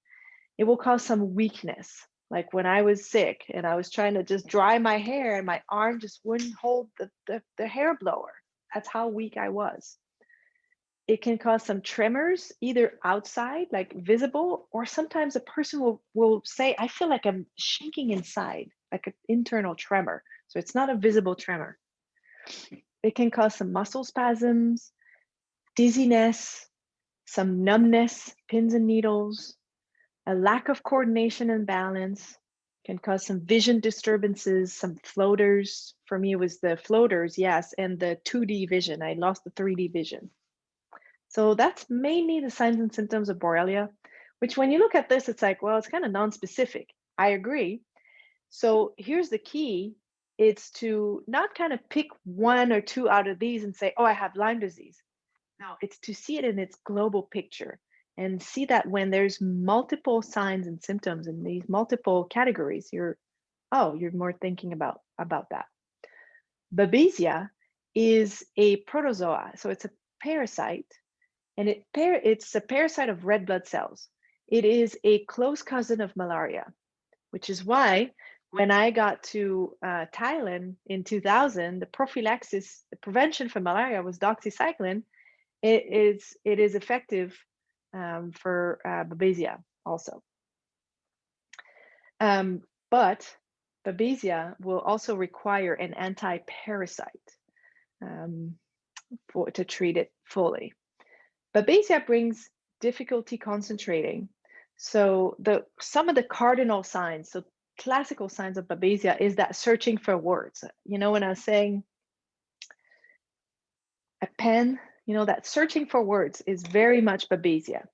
It will cause some weakness. Like when I was sick and I was trying to just dry my hair and my arm just wouldn't hold the hair blower. That's how weak I was. It can cause some tremors, either outside, like visible, or sometimes a person will say, I feel like I'm shaking inside, like an internal tremor. So it's not a visible tremor. It can cause some muscle spasms, dizziness, some numbness, pins and needles, a lack of coordination and balance, can cause some vision disturbances, some floaters. For me, it was the floaters, yes, and the 2D vision. I lost the 3D vision. So that's mainly the signs and symptoms of Borrelia, which when you look at this, it's like, well, it's kind of non-specific. I agree. So here's the key. It's to not kind of pick one or two out of these and say, oh, I have Lyme disease. No, it's to see it in its global picture and see that when there's multiple signs and symptoms in these multiple categories, you're more thinking about that. Babesia is a protozoa, so it's a parasite, and it's a parasite of red blood cells. It is a close cousin of malaria, which is why when I got to Thailand in 2000, the prophylaxis, the prevention for malaria was doxycycline. It is effective for Babesia also. But Babesia will also require an anti-parasite to treat it fully. Babesia brings difficulty concentrating. So some of the cardinal signs, so classical signs of Babesia is that searching for words. When I was saying a pen, that searching for words is very much Babesia.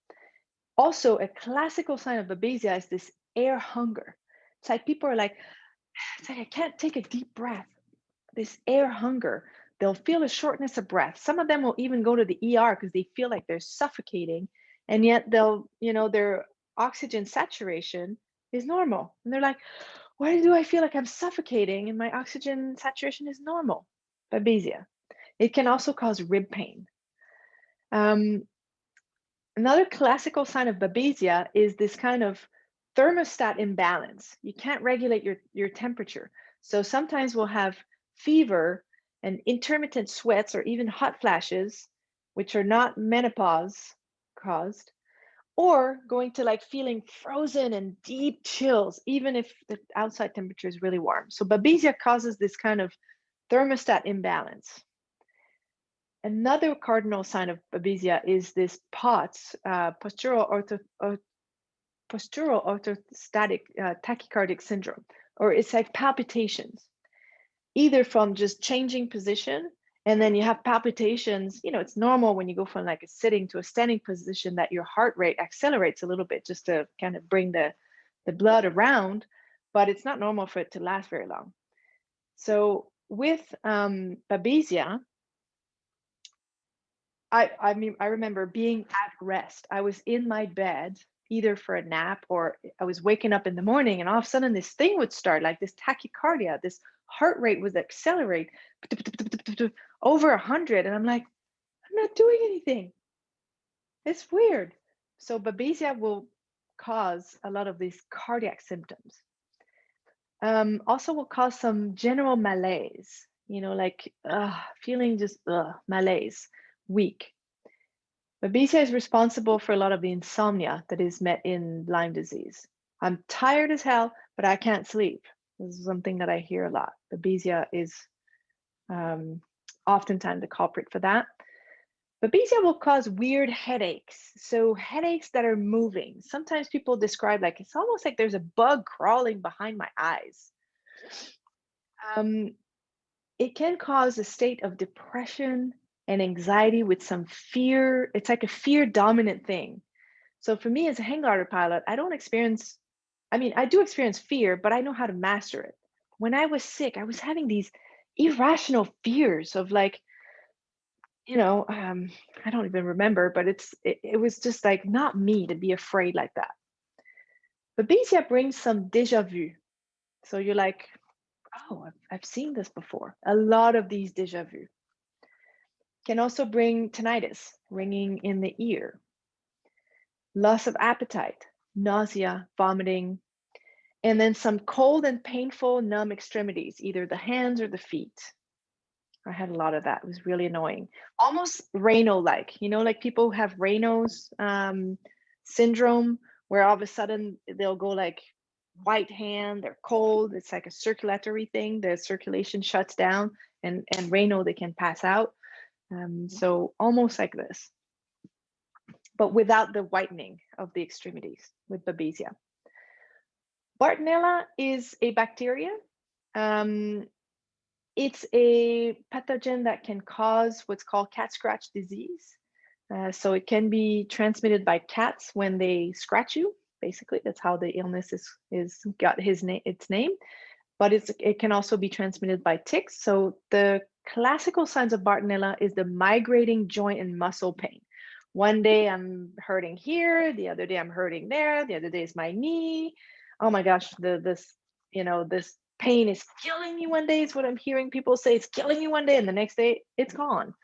Also, a classical sign of Babesia is this air hunger. It's like people are like, I can't take a deep breath. This air hunger. They'll feel a shortness of breath. Some of them will even go to the ER because they feel like they're suffocating, and yet their oxygen saturation is normal. And they're like, why do I feel like I'm suffocating and my oxygen saturation is normal? Babesia. It can also cause rib pain. Another classical sign of Babesia is this kind of thermostat imbalance. You can't regulate your temperature. So sometimes we'll have fever and intermittent sweats or even hot flashes, which are not menopause caused, or going to like feeling frozen and deep chills, even if the outside temperature is really warm. So Babesia causes this kind of thermostat imbalance. Another cardinal sign of Babesia is this POTS, postural orthostatic tachycardic syndrome, or it's like palpitations, either from just changing position, and then you have palpitations. It's normal when you go from like a sitting to a standing position that your heart rate accelerates a little bit just to kind of bring the blood around, but it's not normal for it to last very long. So with Babesia, I remember being at rest. I was in my bed, either for a nap or I was waking up in the morning, and all of a sudden this thing would start, like this tachycardia, this heart rate would accelerate over 100. And I'm like, I'm not doing anything. It's weird. So Babesia will cause a lot of these cardiac symptoms. Also will cause some general malaise, like feeling just malaise, weak. Babesia is responsible for a lot of the insomnia that is met in Lyme disease. I'm tired as hell, but I can't sleep. This is something that I hear a lot. Babesia is oftentimes the culprit for that. Babesia will cause weird headaches. So headaches that are moving. Sometimes people describe like, it's almost like there's a bug crawling behind my eyes. It can cause a state of depression and anxiety with some fear. It's like a fear dominant thing. So for me as a hang glider pilot, I don't experience, I mean, I do experience fear, but I know how to master it. When I was sick, I was having these irrational fears of like, I don't even remember, but it was just like not me to be afraid like that. Babesia brings some déjà vu. So you're like, oh, I've seen this before. A lot of these déjà vu. Can also bring tinnitus, ringing in the ear, loss of appetite, nausea, vomiting, and then some cold and painful numb extremities, either the hands or the feet. I had a lot of that. It was really annoying. Almost Raynaud-like, like people who have Raynaud's syndrome, where all of a sudden they'll go like white hand, they're cold. It's like a circulatory thing. The circulation shuts down, and Raynaud, they can pass out. So almost like this, but without the whitening of the extremities with Babesia. Bartonella is a bacteria. It's a pathogen that can cause what's called cat scratch disease. So it can be transmitted by cats when they scratch you. Basically, that's how the illness is got its name. But it can also be transmitted by ticks. So the classical signs of Bartonella is the migrating joint and muscle pain. One day I'm hurting here, the other day I'm hurting there, the other day is my knee. Oh my gosh, this pain is killing me one day is what I'm hearing people say. It's killing me one day, and the next day it's gone.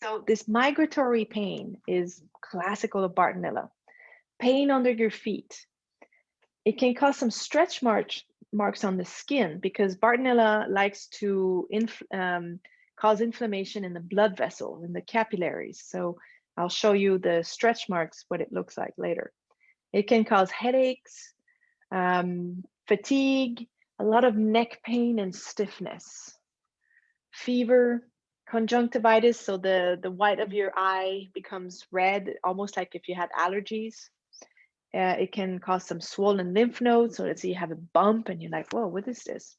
So this migratory pain is classical of Bartonella. Pain under your feet. It can cause some stretch marks on the skin because Bartonella likes to cause inflammation in the blood vessel, in the capillaries. So I'll show you the stretch marks, what it looks like later. It can cause headaches, fatigue, a lot of neck pain and stiffness, fever, conjunctivitis. So the white of your eye becomes red, almost like if you had allergies. It can cause some swollen lymph nodes. So let's say you have a bump and you're like, whoa, what is this?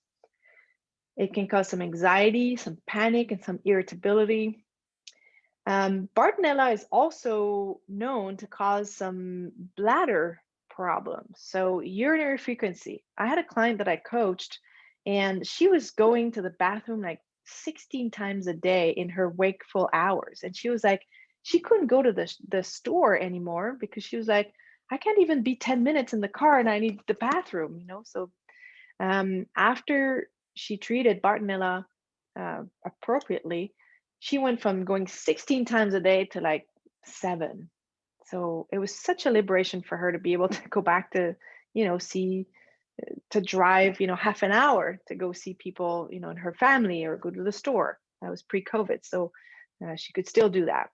It can cause some anxiety, some panic, and some irritability. Bartonella is also known to cause some bladder problems. So urinary frequency. I had a client that I coached, and she was going to the bathroom like 16 times a day in her wakeful hours. And she was like, she couldn't go to the store anymore because she was like, I can't even be 10 minutes in the car and I need the bathroom, So after she treated Bartonella appropriately, she went from going 16 times a day to like 7. So it was such a liberation for her to be able to go back to, to drive, half an hour to go see people, in her family or go to the store. That was pre-COVID. So she could still do that.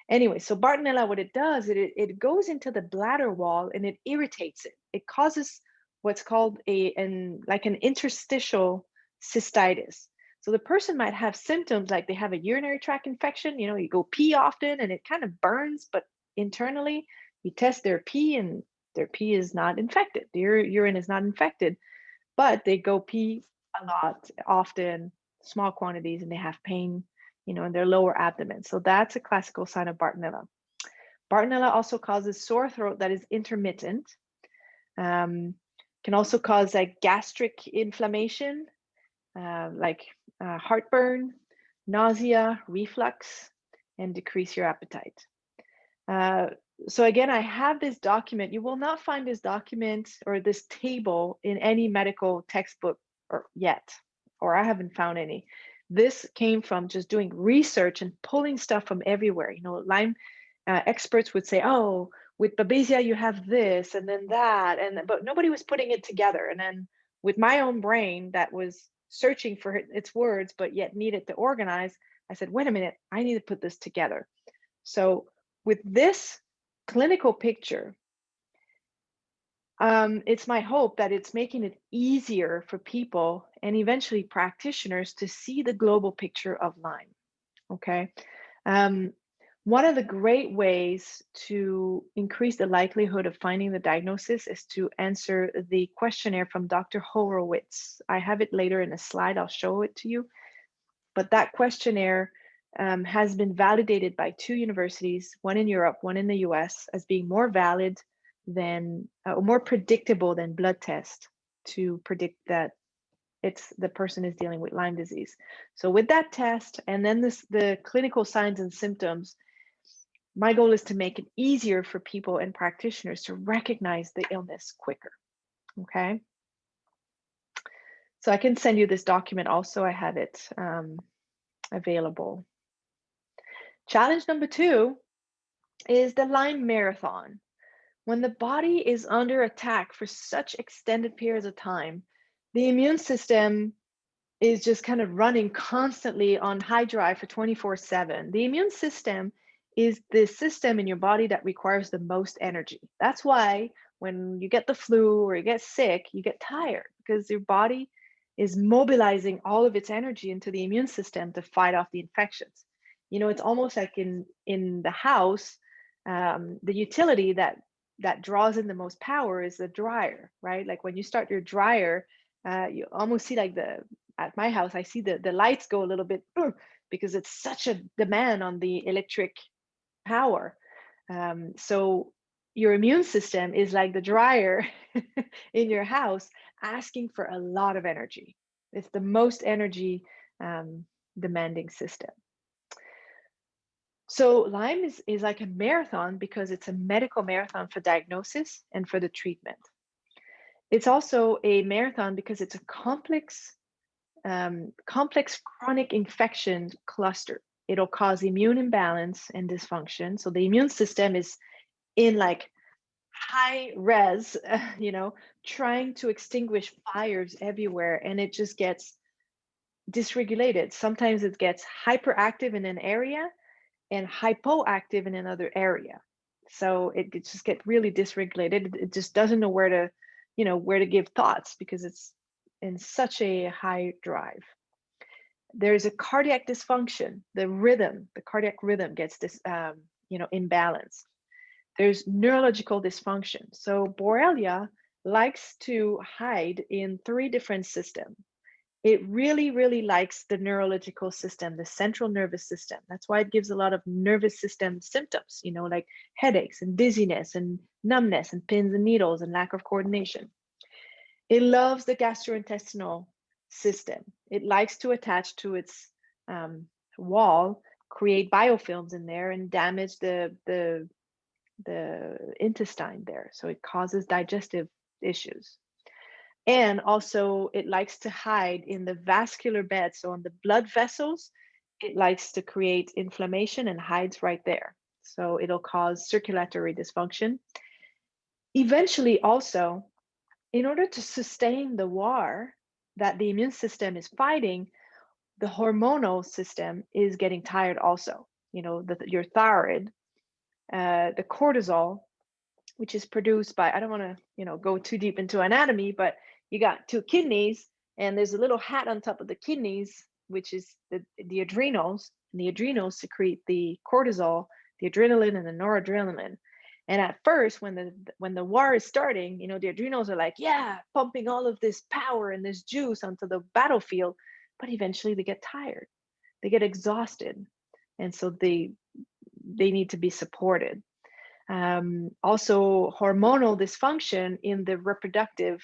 Anyway, so Bartonella, what it does, it goes into the bladder wall and it irritates it. It causes what's called an interstitial cystitis. So the person might have symptoms like they have a urinary tract infection. You go pee often and it kind of burns, but internally you test their pee and their pee is not infected. Their urine is not infected, but they go pee a lot, often, small quantities, and they have pain, in their lower abdomen. So that's a classical sign of Bartonella. Bartonella also causes sore throat that is intermittent. Can also cause like gastric inflammation, heartburn, nausea, reflux, and decrease your appetite. So again, I have this document. You will not find this document or this table in any medical textbook yet, or I haven't found any. This came from just doing research and pulling stuff from everywhere. Lyme experts would say, oh, with Babesia, you have this and then that, but nobody was putting it together. And then with my own brain that was searching for its words, but yet needed to organize, I said, wait a minute, I need to put this together. So with this clinical picture, it's my hope that it's making it easier for people and eventually practitioners to see the global picture of Lyme. Okay. One of the great ways to increase the likelihood of finding the diagnosis is to answer the questionnaire from Dr. Horowitz. I have it later in a slide, I'll show it to you. But that questionnaire has been validated by 2 universities, one in Europe, one in the US, as being more valid than, more predictable than blood tests to predict that the person is dealing with Lyme disease. So with that test, and then the clinical signs and symptoms, my goal is to make it easier for people and practitioners to recognize the illness quicker, okay? So I can send you this document also, I have it available. Challenge number 2 is the Lyme Marathon. When the body is under attack for such extended periods of time, the immune system is just kind of running constantly on high drive for 24/7. The immune system is the system in your body that requires the most energy. That's why when you get the flu or you get sick, you get tired, because your body is mobilizing all of its energy into the immune system to fight off the infections. You know, it's almost like in the house, the utility that draws in the most power is the dryer, right? Like when you start your dryer, you almost see like at my house, I see the lights go a little bit because it's such a demand on the electric power. So your immune system is like the dryer in your house, asking for a lot of energy. It's the most energy demanding system. So Lyme is like a marathon because it's a medical marathon for diagnosis and for the treatment. It's also a marathon because it's a complex chronic infection cluster. It'll cause immune imbalance and dysfunction. So the immune system is in like high res, trying to extinguish fires everywhere, and it just gets dysregulated. Sometimes it gets hyperactive in an area and hypoactive in another area. So it just gets really dysregulated. It just doesn't know where to give thoughts because it's in such a high drive. There's a cardiac dysfunction. The cardiac rhythm gets imbalanced. There's neurological dysfunction. So Borrelia likes to hide in 3 different systems. It really, really likes the neurological system, the central nervous system. That's why it gives a lot of nervous system symptoms, like headaches and dizziness and numbness and pins and needles and lack of coordination. It loves the gastrointestinal system. It likes to attach to its wall, create biofilms in there, and damage the intestine there. So it causes digestive issues. And also it likes to hide in the vascular bed. So on the blood vessels, it likes to create inflammation and hides right there. So it'll cause circulatory dysfunction. Eventually also, in order to sustain the war that the immune system is fighting, the hormonal system is getting tired also. Your thyroid, the cortisol, which is produced by, I don't want to, go too deep into anatomy, but you got 2 kidneys and there's a little hat on top of the kidneys, which is the adrenals, and the adrenals secrete the cortisol, the adrenaline, and the noradrenaline. And at first, when the war is starting, the adrenals are like, yeah, pumping all of this power and this juice onto the battlefield, but eventually they get tired, they get exhausted, and so they need to be supported. Also, hormonal dysfunction in the reproductive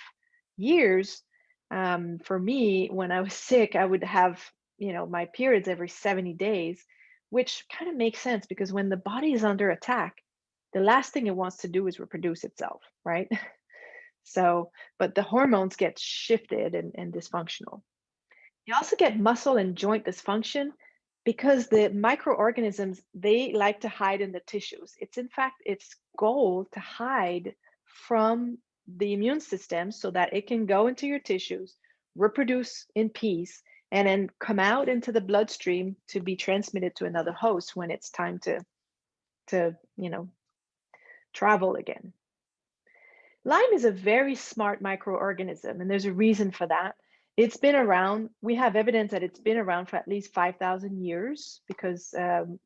years. For me, when I was sick, I would have, my periods every 70 days, which kind of makes sense because when the body is under attack, the last thing it wants to do is reproduce itself, right? So, but the hormones get shifted and dysfunctional. You also get muscle and joint dysfunction because the microorganisms, they like to hide in the tissues. It's in fact its goal to hide from the immune system so that it can go into your tissues, reproduce in peace, and then come out into the bloodstream to be transmitted to another host when it's time to to, travel again. Lyme is a very smart microorganism, and there's a reason for that. It's been around. We have evidence that it's been around for at least 5,000 years because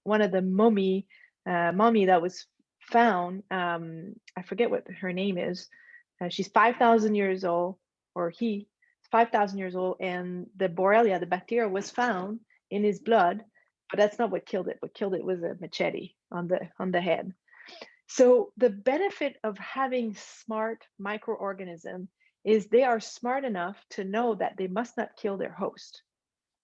one of the mummy that was found, I forget what her name is. She's 5,000 years old, or he 5,000 years old, and the Borrelia, the bacteria, was found in his blood, but that's not what killed it. What killed it was a machete on the head. So the benefit of having smart microorganisms is they are smart enough to know that they must not kill their host.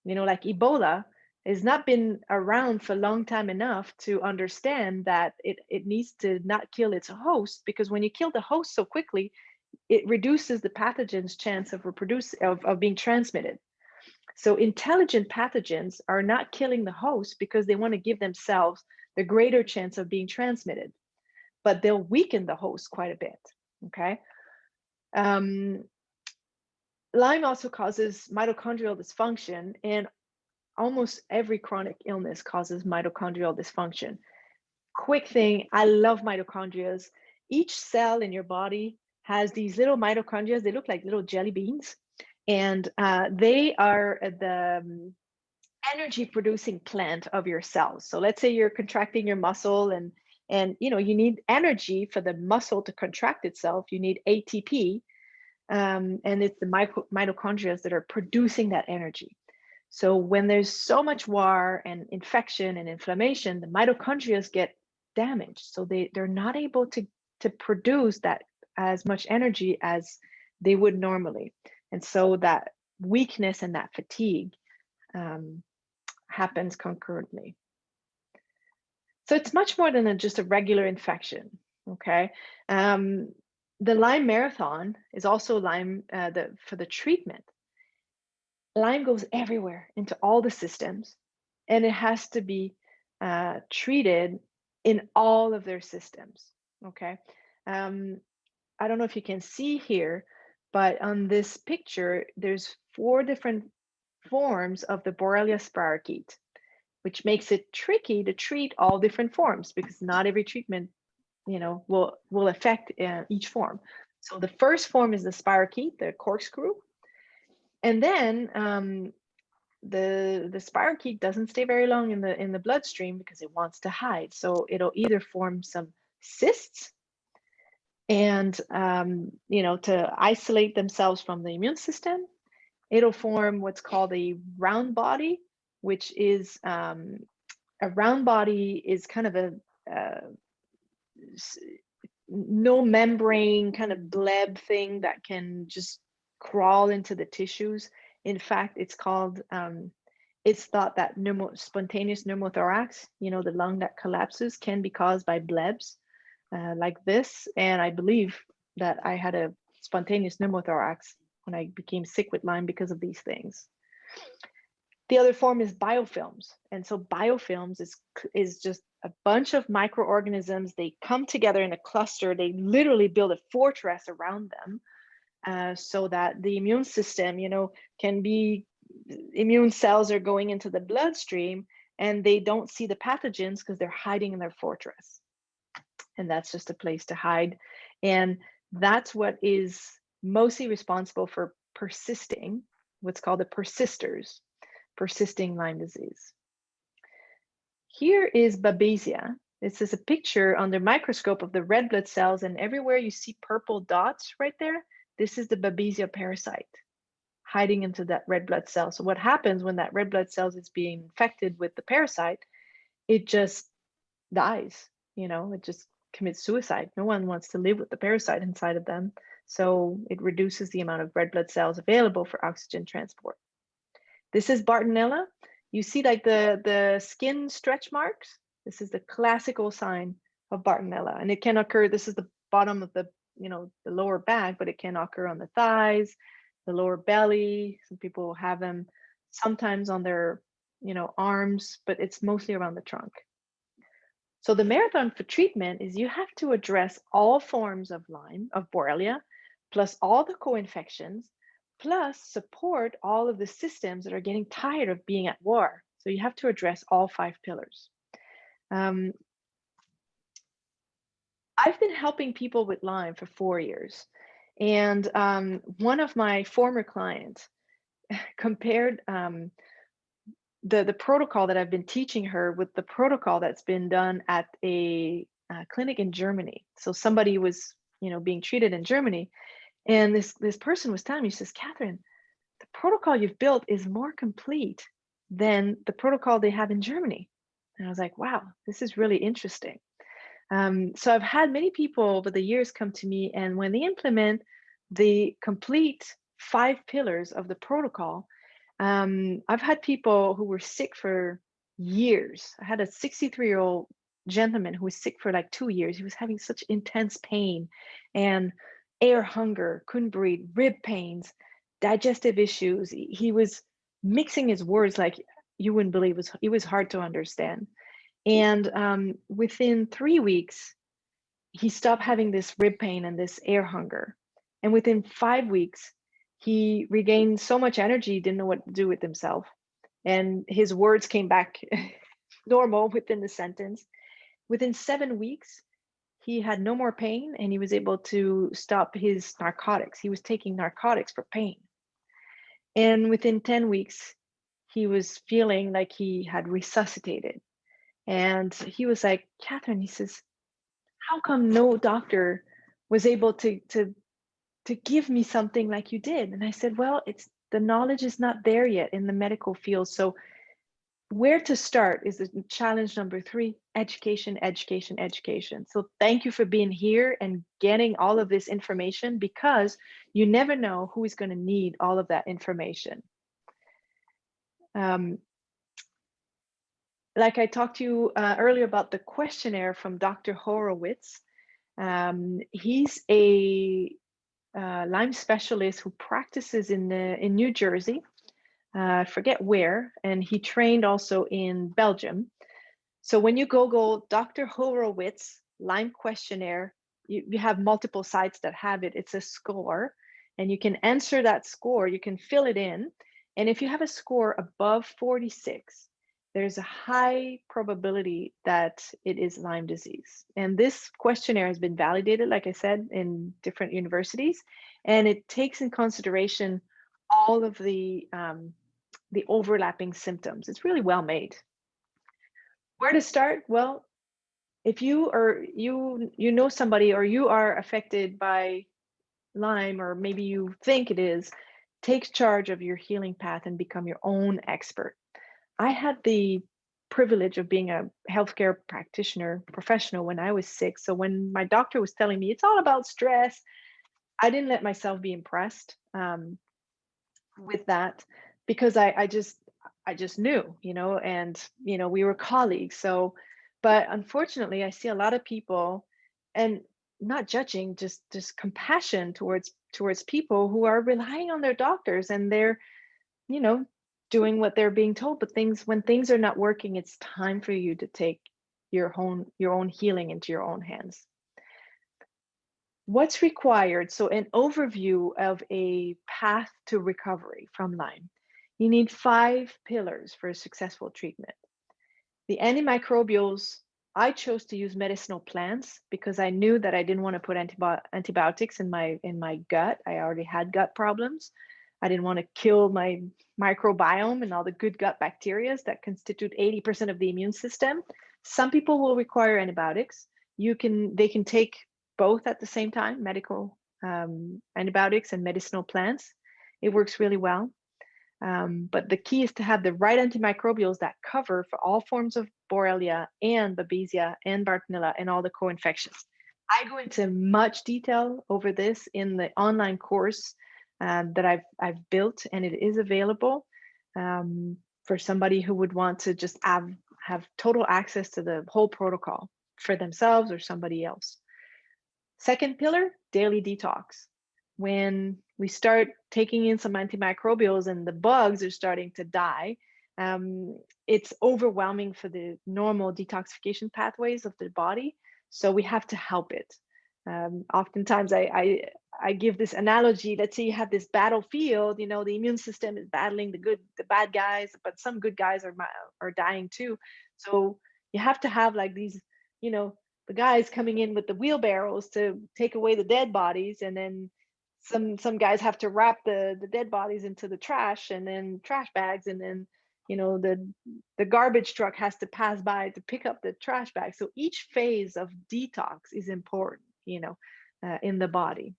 Like Ebola has not been around for a long time enough to understand that it needs to not kill its host, because when you kill the host so quickly, it reduces the pathogen's chance of being transmitted. So intelligent pathogens are not killing the host because they want to give themselves the greater chance of being transmitted, but they'll weaken the host quite a bit, okay? Lyme also causes mitochondrial dysfunction, and almost every chronic illness causes mitochondrial dysfunction. Quick thing, I love mitochondria. Each cell in your body has these little mitochondria. They look like little jelly beans, and they are the energy producing plant of your cells. So let's say you're contracting your muscle, and you need energy for the muscle to contract itself. You need ATP, and it's the mitochondria that are producing that energy. So when there's so much war and infection and inflammation, the mitochondria get damaged. So they're not able to produce that as much energy as they would normally. And so that weakness and that fatigue happens concurrently. So it's much more than just a regular infection, okay? The Lyme Marathon is also Lyme for the treatment. Lyme goes everywhere into all the systems, and it has to be treated in all of their systems, okay? I don't know if you can see here, but on this picture, there's 4 different forms of the Borrelia spirochete, which makes it tricky to treat all different forms because not every treatment, will affect each form. So the first form is the spirochete, the corkscrew, and then the spirochete doesn't stay very long in the bloodstream because it wants to hide. So it'll either form some cysts, and to isolate themselves from the immune system. It'll form what's called a round body, which is a round body is kind of a no membrane kind of bleb thing that can just crawl into the tissues. In fact, it's called it's thought that spontaneous pneumothorax, the lung that collapses, can be caused by blebs like this. And I believe that I had a spontaneous pneumothorax when I became sick with Lyme because of these things. The other form is biofilms. And so biofilms is just a bunch of microorganisms. They come together in a cluster. They literally build a fortress around them so that the immune system, immune cells are going into the bloodstream and they don't see the pathogens because they're hiding in their fortress. And that's just a place to hide. And that's what is mostly responsible for persisting, what's called the persisters, persisting Lyme disease. Here is Babesia. This is a picture under microscope of the red blood cells, and everywhere you see purple dots right there, this is the Babesia parasite hiding into that red blood cell. So what happens when that red blood cell is being infected with the parasite, it just dies, it just commits suicide. No one wants to live with the parasite inside of them. So it reduces the amount of red blood cells available for oxygen transport. This is Bartonella. You see like the skin stretch marks? This is the classical sign of Bartonella. And it can occur, this is the bottom of the lower back, but it can occur on the thighs, the lower belly. Some people have them sometimes on their, arms, but it's mostly around the trunk. So the marathon for treatment is you have to address all forms of Lyme, of Borrelia, plus all the co-infections, plus support all of the systems that are getting tired of being at war. So you have to address all 5 pillars. I've been helping people with Lyme for 4 years. And one of my former clients compared the protocol that I've been teaching her with the protocol that's been done at a clinic in Germany. So somebody was, being treated in Germany, and this person was telling me, she says, Catherine, the protocol you've built is more complete than the protocol they have in Germany. And I was like, wow, this is really interesting. So I've had many people over the years come to me, and when they implement the complete 5 pillars of the protocol, I've had people who were sick for years. I had a 63-year-old gentleman who was sick for like 2 years. He was having such intense pain and air hunger, couldn't breathe, rib pains, digestive issues. He was mixing his words like you wouldn't believe. It was hard to understand. And within 3 weeks, he stopped having this rib pain and this air hunger. And within 5 weeks, he regained so much energy, he didn't know what to do with himself. And his words came back normal within the sentence. Within 7 weeks, he had no more pain and he was able to stop his narcotics. He was taking narcotics for pain. And within 10 weeks, he was feeling like he had resuscitated. And he was like, Catherine, he says, how come no doctor was able to give me something like you did? And I said, well, it's the knowledge is not there yet in the medical field. So where to start is the challenge number 3: education, education, education. So thank you for being here and getting all of this information, because you never know who is going to need all of that information. Like I talked to you earlier about the questionnaire from Dr. Horowitz. He's a Lyme specialist who practices in New Jersey. I forget where, and he trained also in Belgium. So when you Google Dr. Horowitz Lyme questionnaire, you have multiple sites that have it. It's a score, and you can answer that score. You can fill it in, and if you have a score above 46, there's a high probability that it is Lyme disease. And this questionnaire has been validated, like I said, in different universities, and it takes in consideration all of the overlapping symptoms. It's really well made. Where to start? Well, if you know somebody, or you are affected by Lyme, or maybe you think it is, take charge of your healing path and become your own expert. I had the privilege of being a healthcare practitioner professional when I was sick. So when my doctor was telling me it's all about stress, I didn't let myself be impressed with that, because I just knew, and we were colleagues. So, but unfortunately, I see a lot of people, and not judging, just compassion towards people who are relying on their doctors, and they're you know doing what they're being told. But when things are not working, it's time for you to take your own healing into your own hands. What's required? So an overview of a path to recovery from Lyme. You need 5 pillars for a successful treatment. The antimicrobials, I chose to use medicinal plants because I knew that I didn't want to put antibiotics in my gut. I already had gut problems. I didn't want to kill my microbiome and all the good gut bacteria that constitute 80% of the immune system. Some people will require antibiotics. They can take both at the same time, medical antibiotics and medicinal plants. It works really well. But the key is to have the right antimicrobials that cover for all forms of Borrelia and Babesia and Bartonella and all the co-infections. I go into much detail over this in the online course that I've built, and it is available for somebody who would want to just have total access to the whole protocol for themselves or somebody else. Second pillar, daily detox. When we start taking in some antimicrobials and the bugs are starting to die, it's overwhelming for the normal detoxification pathways of the body. So we have to help it. Oftentimes I give this analogy. Let's say you have this battlefield, the immune system is battling the bad guys, but some good guys are dying too. So you have to have like these, the guys coming in with the wheelbarrows to take away the dead bodies, and then some guys have to wrap the dead bodies into the trash, and then trash bags, and then the garbage truck has to pass by to pick up the trash bag. So each phase of detox is important, in the body.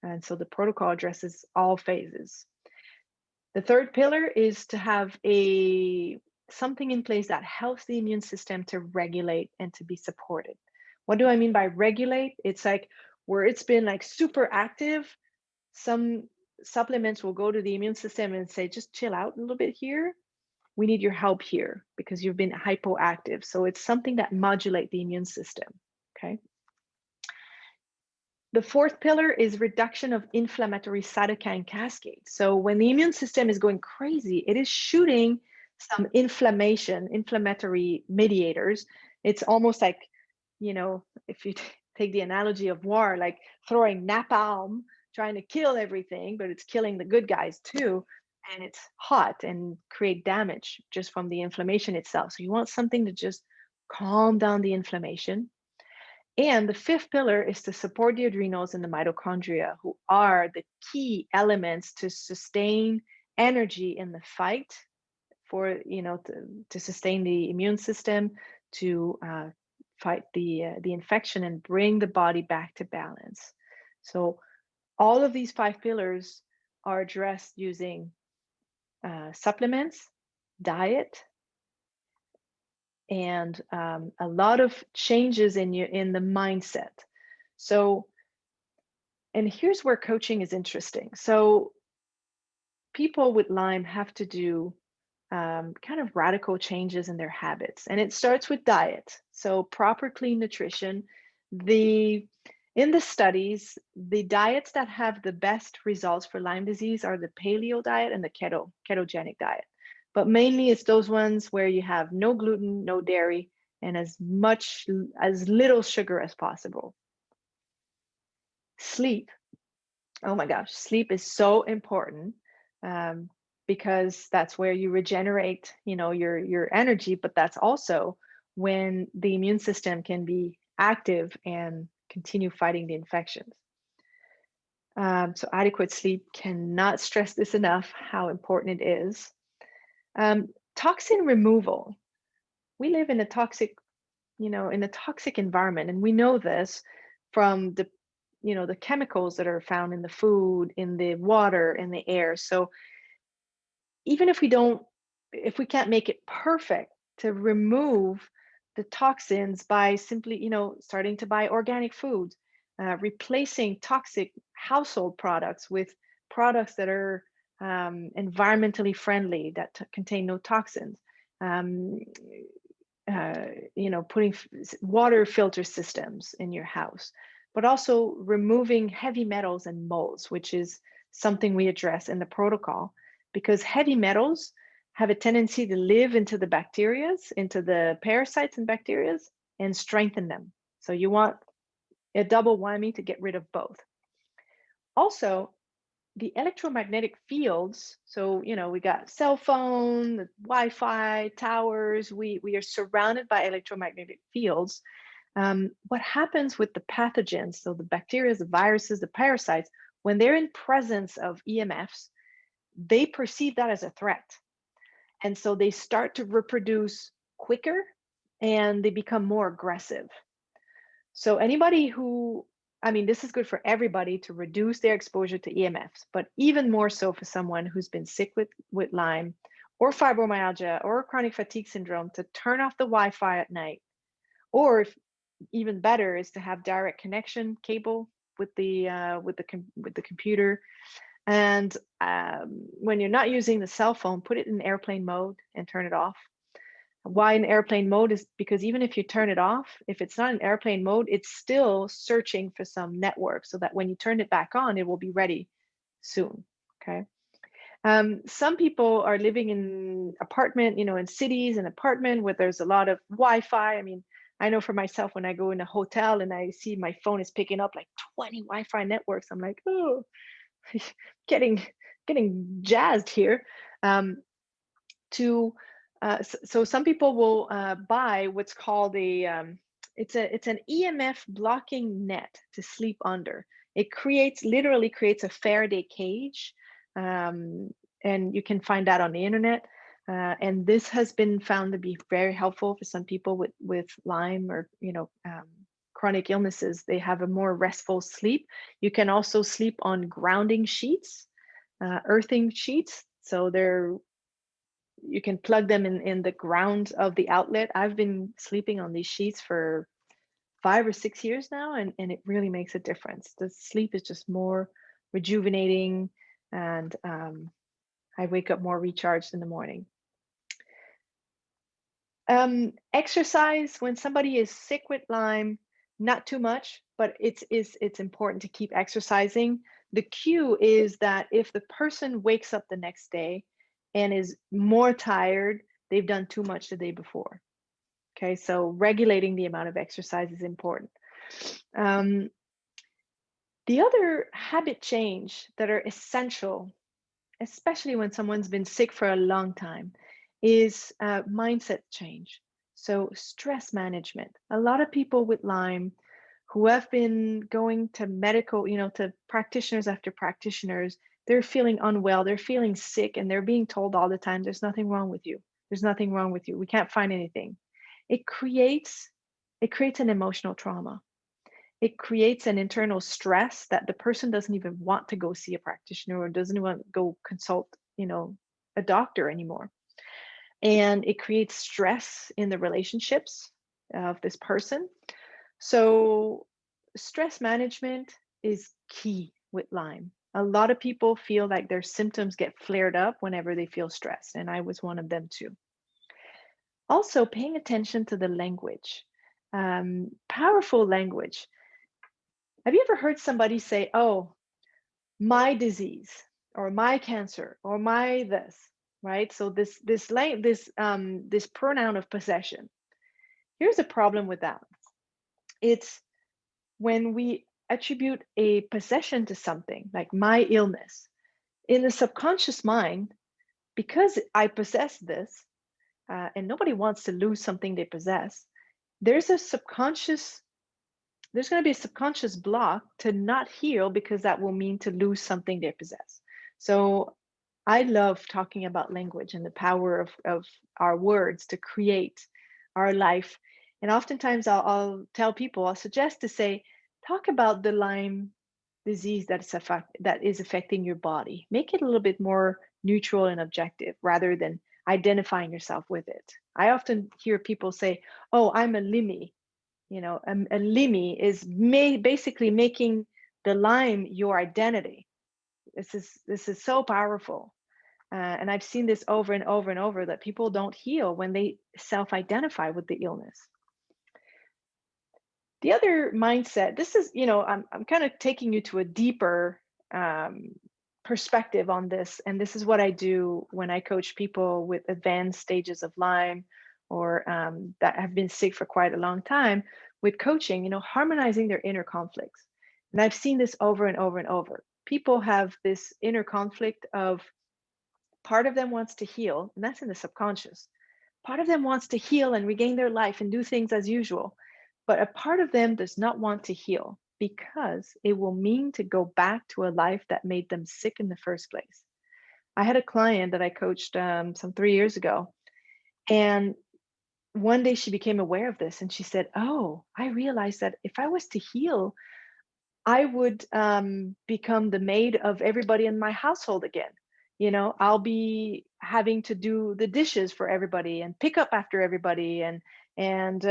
And so the protocol addresses all phases. The third pillar is to have something in place that helps the immune system to regulate and to be supported. What do I mean by regulate? It's like where it's been like super active, some supplements will go to the immune system and say, just chill out a little bit here. We need your help here because you've been hypoactive. So it's something that modulates the immune system, okay? The fourth pillar is reduction of inflammatory cytokine cascades. So when the immune system is going crazy, it is shooting some inflammatory mediators. It's almost like, if you take the analogy of war, like throwing napalm, trying to kill everything, but it's killing the good guys too. And it's hot and create damage just from the inflammation itself. So you want something to just calm down the inflammation. And the fifth pillar is to support the adrenals and the mitochondria, who are the key elements to sustain energy in the fight for, to sustain the immune system, to fight the infection and bring the body back to balance. So all of these 5 pillars are addressed using supplements, diet, and a lot of changes in the mindset. So, and here's where coaching is interesting. So people with Lyme have to do kind of radical changes in their habits, and it starts with diet. So proper clean nutrition. In the studies, the diets that have the best results for Lyme disease are the paleo diet and the ketogenic diet. But mainly it's those ones where you have no gluten, no dairy, and as little sugar as possible. Sleep. Oh my gosh, sleep is so important because that's where you regenerate, your energy, but that's also when the immune system can be active and continue fighting the infections. So adequate sleep, cannot stress this enough, how important it is. Toxin removal. We live in a toxic, environment, and we know this from the chemicals that are found in the food, in the water, in the air. So even if we can't make it perfect, to remove the toxins by simply, starting to buy organic food, replacing toxic household products with products that are environmentally friendly, that contain no toxins. Putting water filter systems in your house, but also removing heavy metals and molds, which is something we address in the protocol, because heavy metals have a tendency to live into the bacteria, into the parasites and bacteria, and strengthen them. So you want a double whammy to get rid of both. Also, the electromagnetic fields, so we got cell phone, Wi-Fi, towers, we are surrounded by electromagnetic fields. What happens with the pathogens, so the bacteria, the viruses, the parasites, when they're in presence of EMFs, they perceive that as a threat. And so they start to reproduce quicker and they become more aggressive. So anybody who, this is good for everybody to reduce their exposure to EMFs, but even more so for someone who's been sick with Lyme or fibromyalgia or chronic fatigue syndrome, to turn off the Wi-Fi at night. Or even better is to have direct connection cable with the computer. And when you're not using the cell phone, put it in airplane mode and turn it off. Why in airplane mode is because even if you turn it off, if it's not in airplane mode, it's still searching for some network, so that when you turn it back on, it will be ready soon. Okay. Some people are living in apartment, in cities and apartment where there's a lot of Wi-Fi. I know for myself, when I go in a hotel and I see my phone is picking up like 20 Wi-Fi networks, I'm like, oh, getting jazzed here. So some people will buy what's called a it's an EMF blocking net to sleep under. It literally creates a Faraday cage, and you can find that on the internet. And this has been found to be very helpful for some people with Lyme or chronic illnesses. They have a more restful sleep. You can also sleep on grounding sheets, earthing sheets. So you can plug them in the ground of the outlet. I've been sleeping on these sheets for 5 or 6 years now, and it really makes a difference. The sleep is just more rejuvenating, and I wake up more recharged in the morning. Exercise when somebody is sick with Lyme, not too much, but it's important to keep exercising. The cue is that if the person wakes up the next day and is more tired, they've done too much the day before. Okay, so regulating the amount of exercise is important. The other habit change that are essential, especially when someone's been sick for a long time, is mindset change. So stress management. A lot of people with Lyme who have been going to medical, to practitioners after practitioners, they're feeling unwell, they're feeling sick, and they're being told all the time, there's nothing wrong with you. There's nothing wrong with you. We can't find anything. It creates an emotional trauma. It creates an internal stress that the person doesn't even want to go see a practitioner or doesn't want to go consult, a doctor anymore. And it creates stress in the relationships of this person. So stress management is key with Lyme. A lot of people feel like their symptoms get flared up whenever they feel stressed, and I was one of them too. Also, paying attention to the language, powerful language. Have you ever heard somebody say, "Oh, my disease," or "my cancer," or "my this," right? So this pronoun of possession. Here's a problem with that. It's when we attribute a possession to something, like my illness, in the subconscious mind, because I possess this, and nobody wants to lose something they possess, there's going to be a subconscious block to not heal, because that will mean to lose something they possess. So I love talking about language and the power of our words to create our life. And oftentimes I'll tell people, I'll suggest to say, talk about the Lyme disease that is affecting your body. Make it a little bit more neutral and objective rather than identifying yourself with it. I often hear people say, "Oh, I'm a Lyme." A Lyme is basically making the Lyme your identity. This is so powerful. And I've seen this over and over and over, that people don't heal when they self-identify with the illness. The other mindset, this is, I'm kind of taking you to a deeper perspective on this. And this is what I do when I coach people with advanced stages of Lyme, or that have been sick for quite a long time, with coaching, harmonizing their inner conflicts. And I've seen this over and over and over. People have this inner conflict of, part of them wants to heal, and that's in the subconscious. Part of them wants to heal and regain their life and do things as usual. But a part of them does not want to heal, because it will mean to go back to a life that made them sick in the first place. I had a client that I coached some 3 years ago, and one day she became aware of this, and she said, "Oh, I realized that if I was to heal, I would become the maid of everybody in my household again. I'll be having to do the dishes for everybody and pick up after everybody, and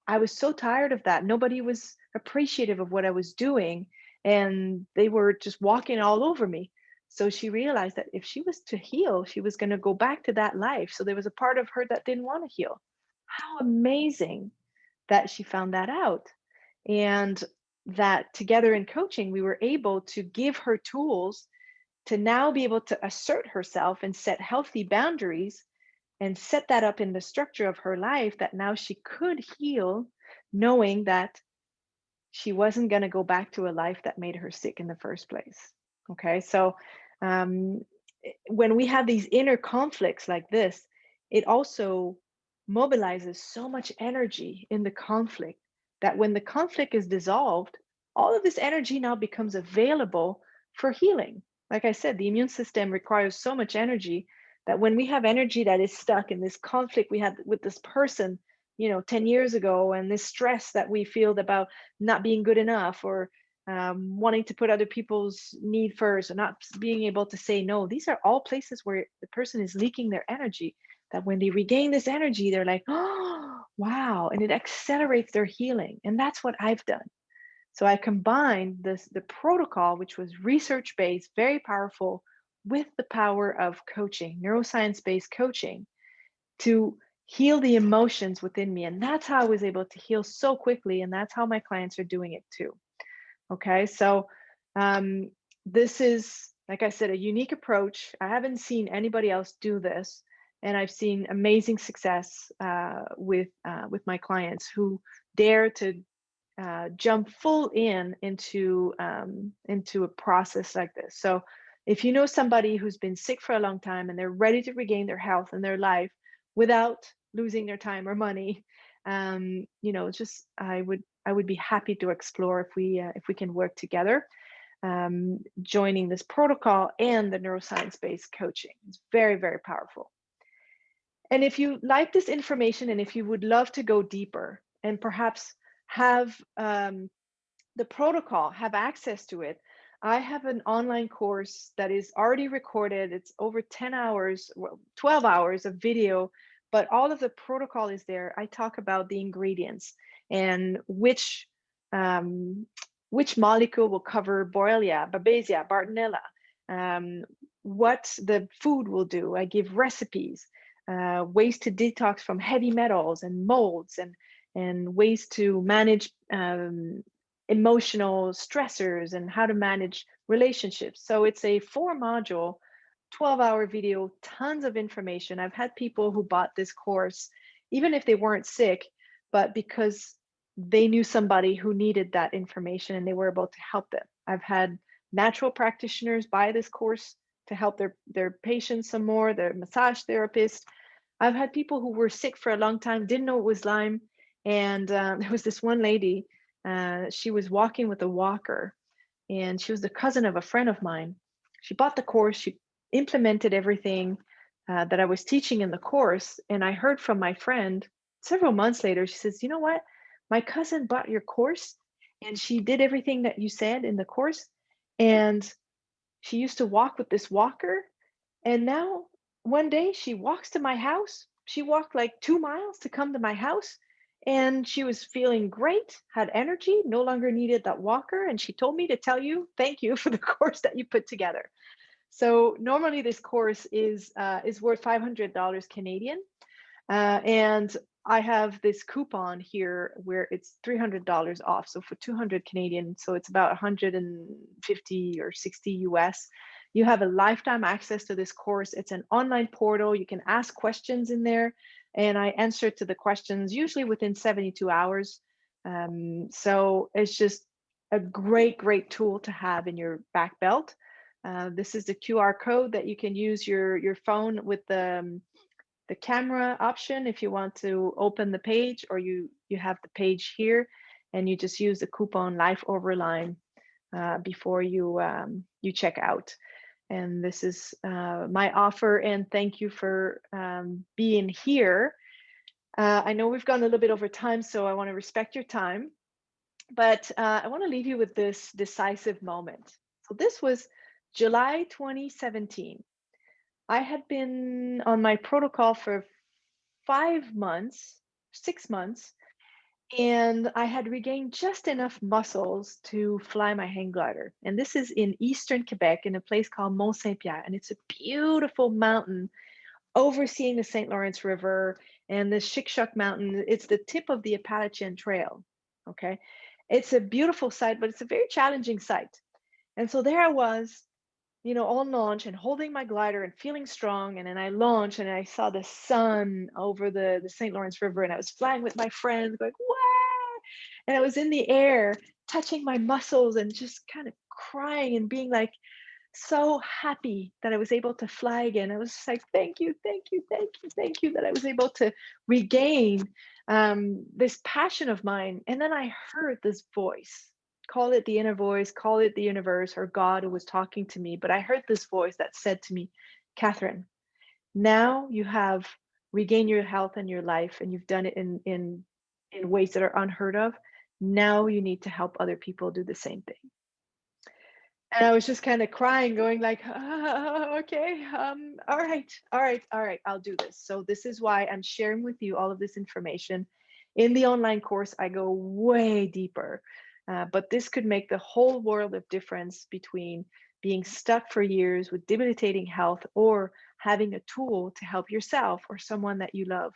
I was so tired of that. Nobody was appreciative of what I was doing, and they were just walking all over me." So she realized that if she was to heal, she was going to go back to that life. So there was a part of her that didn't want to heal. How amazing that she found that out. And that together in coaching, we were able to give her tools to now be able to assert herself and set healthy boundaries, and set that up in the structure of her life, that now she could heal, knowing that she wasn't going to go back to a life that made her sick in the first place. Okay, so when we have these inner conflicts like this, it also mobilizes so much energy in the conflict that when the conflict is dissolved, all of this energy now becomes available for healing. Like I said, the immune system requires so much energy that when we have energy that is stuck in this conflict we had with this person, 10 years ago, and this stress that we feel about not being good enough, or wanting to put other people's need first, or not being able to say no, these are all places where the person is leaking their energy, that when they regain this energy, they're like, oh, wow. And it accelerates their healing. And that's what I've done. So I combined the protocol, which was research based, very powerful, with the power of coaching, neuroscience based coaching, to heal the emotions within me. And that's how I was able to heal so quickly. And that's how my clients are doing it too. Okay. So this is, like I said, a unique approach. I haven't seen anybody else do this. And I've seen amazing success with my clients who dare to jump full into a process like this. So if you know somebody who's been sick for a long time and they're ready to regain their health and their life without losing their time or money, just I would be happy to explore if we can work together, joining this protocol and the neuroscience based coaching. It's very, very powerful. And if you like this information, and if you would love to go deeper and perhaps have the protocol, have access to it, I have an online course that is already recorded. It's over 10 hours, 12 hours of video, but all of the protocol is there. I talk about the ingredients and which molecule will cover Borrelia, Babesia, Bartonella, what the food will do. I give recipes, ways to detox from heavy metals and molds, and ways to manage emotional stressors, and how to manage relationships. So it's a 4-module, 12-hour video, tons of information. I've had people who bought this course, even if they weren't sick, but because they knew somebody who needed that information and they were able to help them. I've had natural practitioners buy this course to help their patients some more, their massage therapists. I've had people who were sick for a long time, didn't know it was Lyme. And there was this one lady, she was walking with a walker, and she was the cousin of a friend of mine. She bought the course, she implemented everything that I was teaching in the course. And I heard from my friend several months later, she says, you know what? My cousin bought your course and she did everything that you said in the course. And she used to walk with this walker. And now one day she walks to my house. She walked like 2 miles to come to my house. And she was feeling great, had energy, no longer needed that walker. And she told me to tell you, thank you for the course that you put together. So normally this course is worth $500 Canadian. And I have this coupon here where it's $300 off. So for 200 Canadian, so it's about 150 or 60 US. You have a lifetime access to this course. It's an online portal. You can ask questions in there, and I answer to the questions usually within 72 hours. So it's just a great, great tool to have in your back belt. This is the QR code that you can use your phone with the camera option if you want to open the page, or you have the page here, and you just use the coupon Life Over Lyme before you check out. And this is my offer, and thank you for being here. I know we've gone a little bit over time, so I want to respect your time, but I want to leave you with this decisive moment. So this was July 2017. I had been on my protocol for 5 months, 6 months, and I had regained just enough muscles to fly my hang glider. And this is in eastern Quebec, in a place called Mont Saint-Pierre. And it's a beautiful mountain overseeing the St. Lawrence River and the Chic-Choc Mountain. It's the tip of the Appalachian Trail. Okay. It's a beautiful site, but it's a very challenging site. And so there I was, on launch and holding my glider and feeling strong. And then I launched and I saw the sun over the St. Lawrence River, and I was flying with my friends going, wow. And I was in the air touching my muscles and just kind of crying and being like, so happy that I was able to fly again. I was just like, thank you, thank you, thank you, thank you, that I was able to regain this passion of mine. And then I heard this voice, call it the inner voice, call it the universe or God who was talking to me. But I heard this voice that said to me, Catherine, now you have regained your health and your life, and you've done it in ways that are unheard of. Now you need to help other people do the same thing. And I was just kind of crying, going like, okay, all right, all right, all right, I'll do this. So this is why I'm sharing with you all of this information. In the online course, I go way deeper, but this could make the whole world of difference between being stuck for years with debilitating health or having a tool to help yourself or someone that you love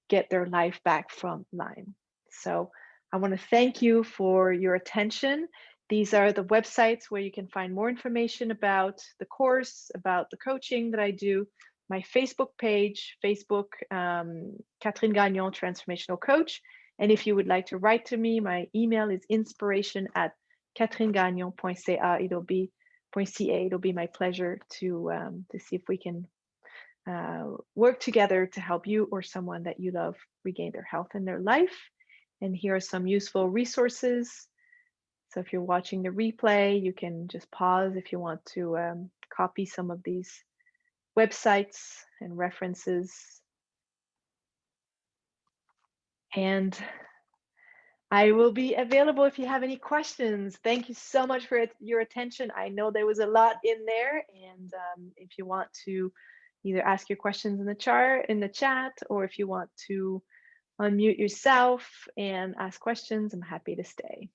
get their life back from Lyme. So I want to thank you for your attention. These are the websites where you can find more information about the course, about the coaching that I do, my Facebook page, Facebook, Catherine Gagnon, Transformational Coach. And if you would like to write to me, my email is inspiration@catherinegagnon.ca. It'll be my pleasure to see if we can work together to help you or someone that you love regain their health and their life. And here are some useful resources. So if you're watching the replay, you can just pause if you want to copy some of these websites and references. And I will be available if you have any questions. Thank you so much for your attention. I know there was a lot in there, and if you want to either ask your questions in the chat, or if you want to unmute yourself and ask questions, I'm happy to stay.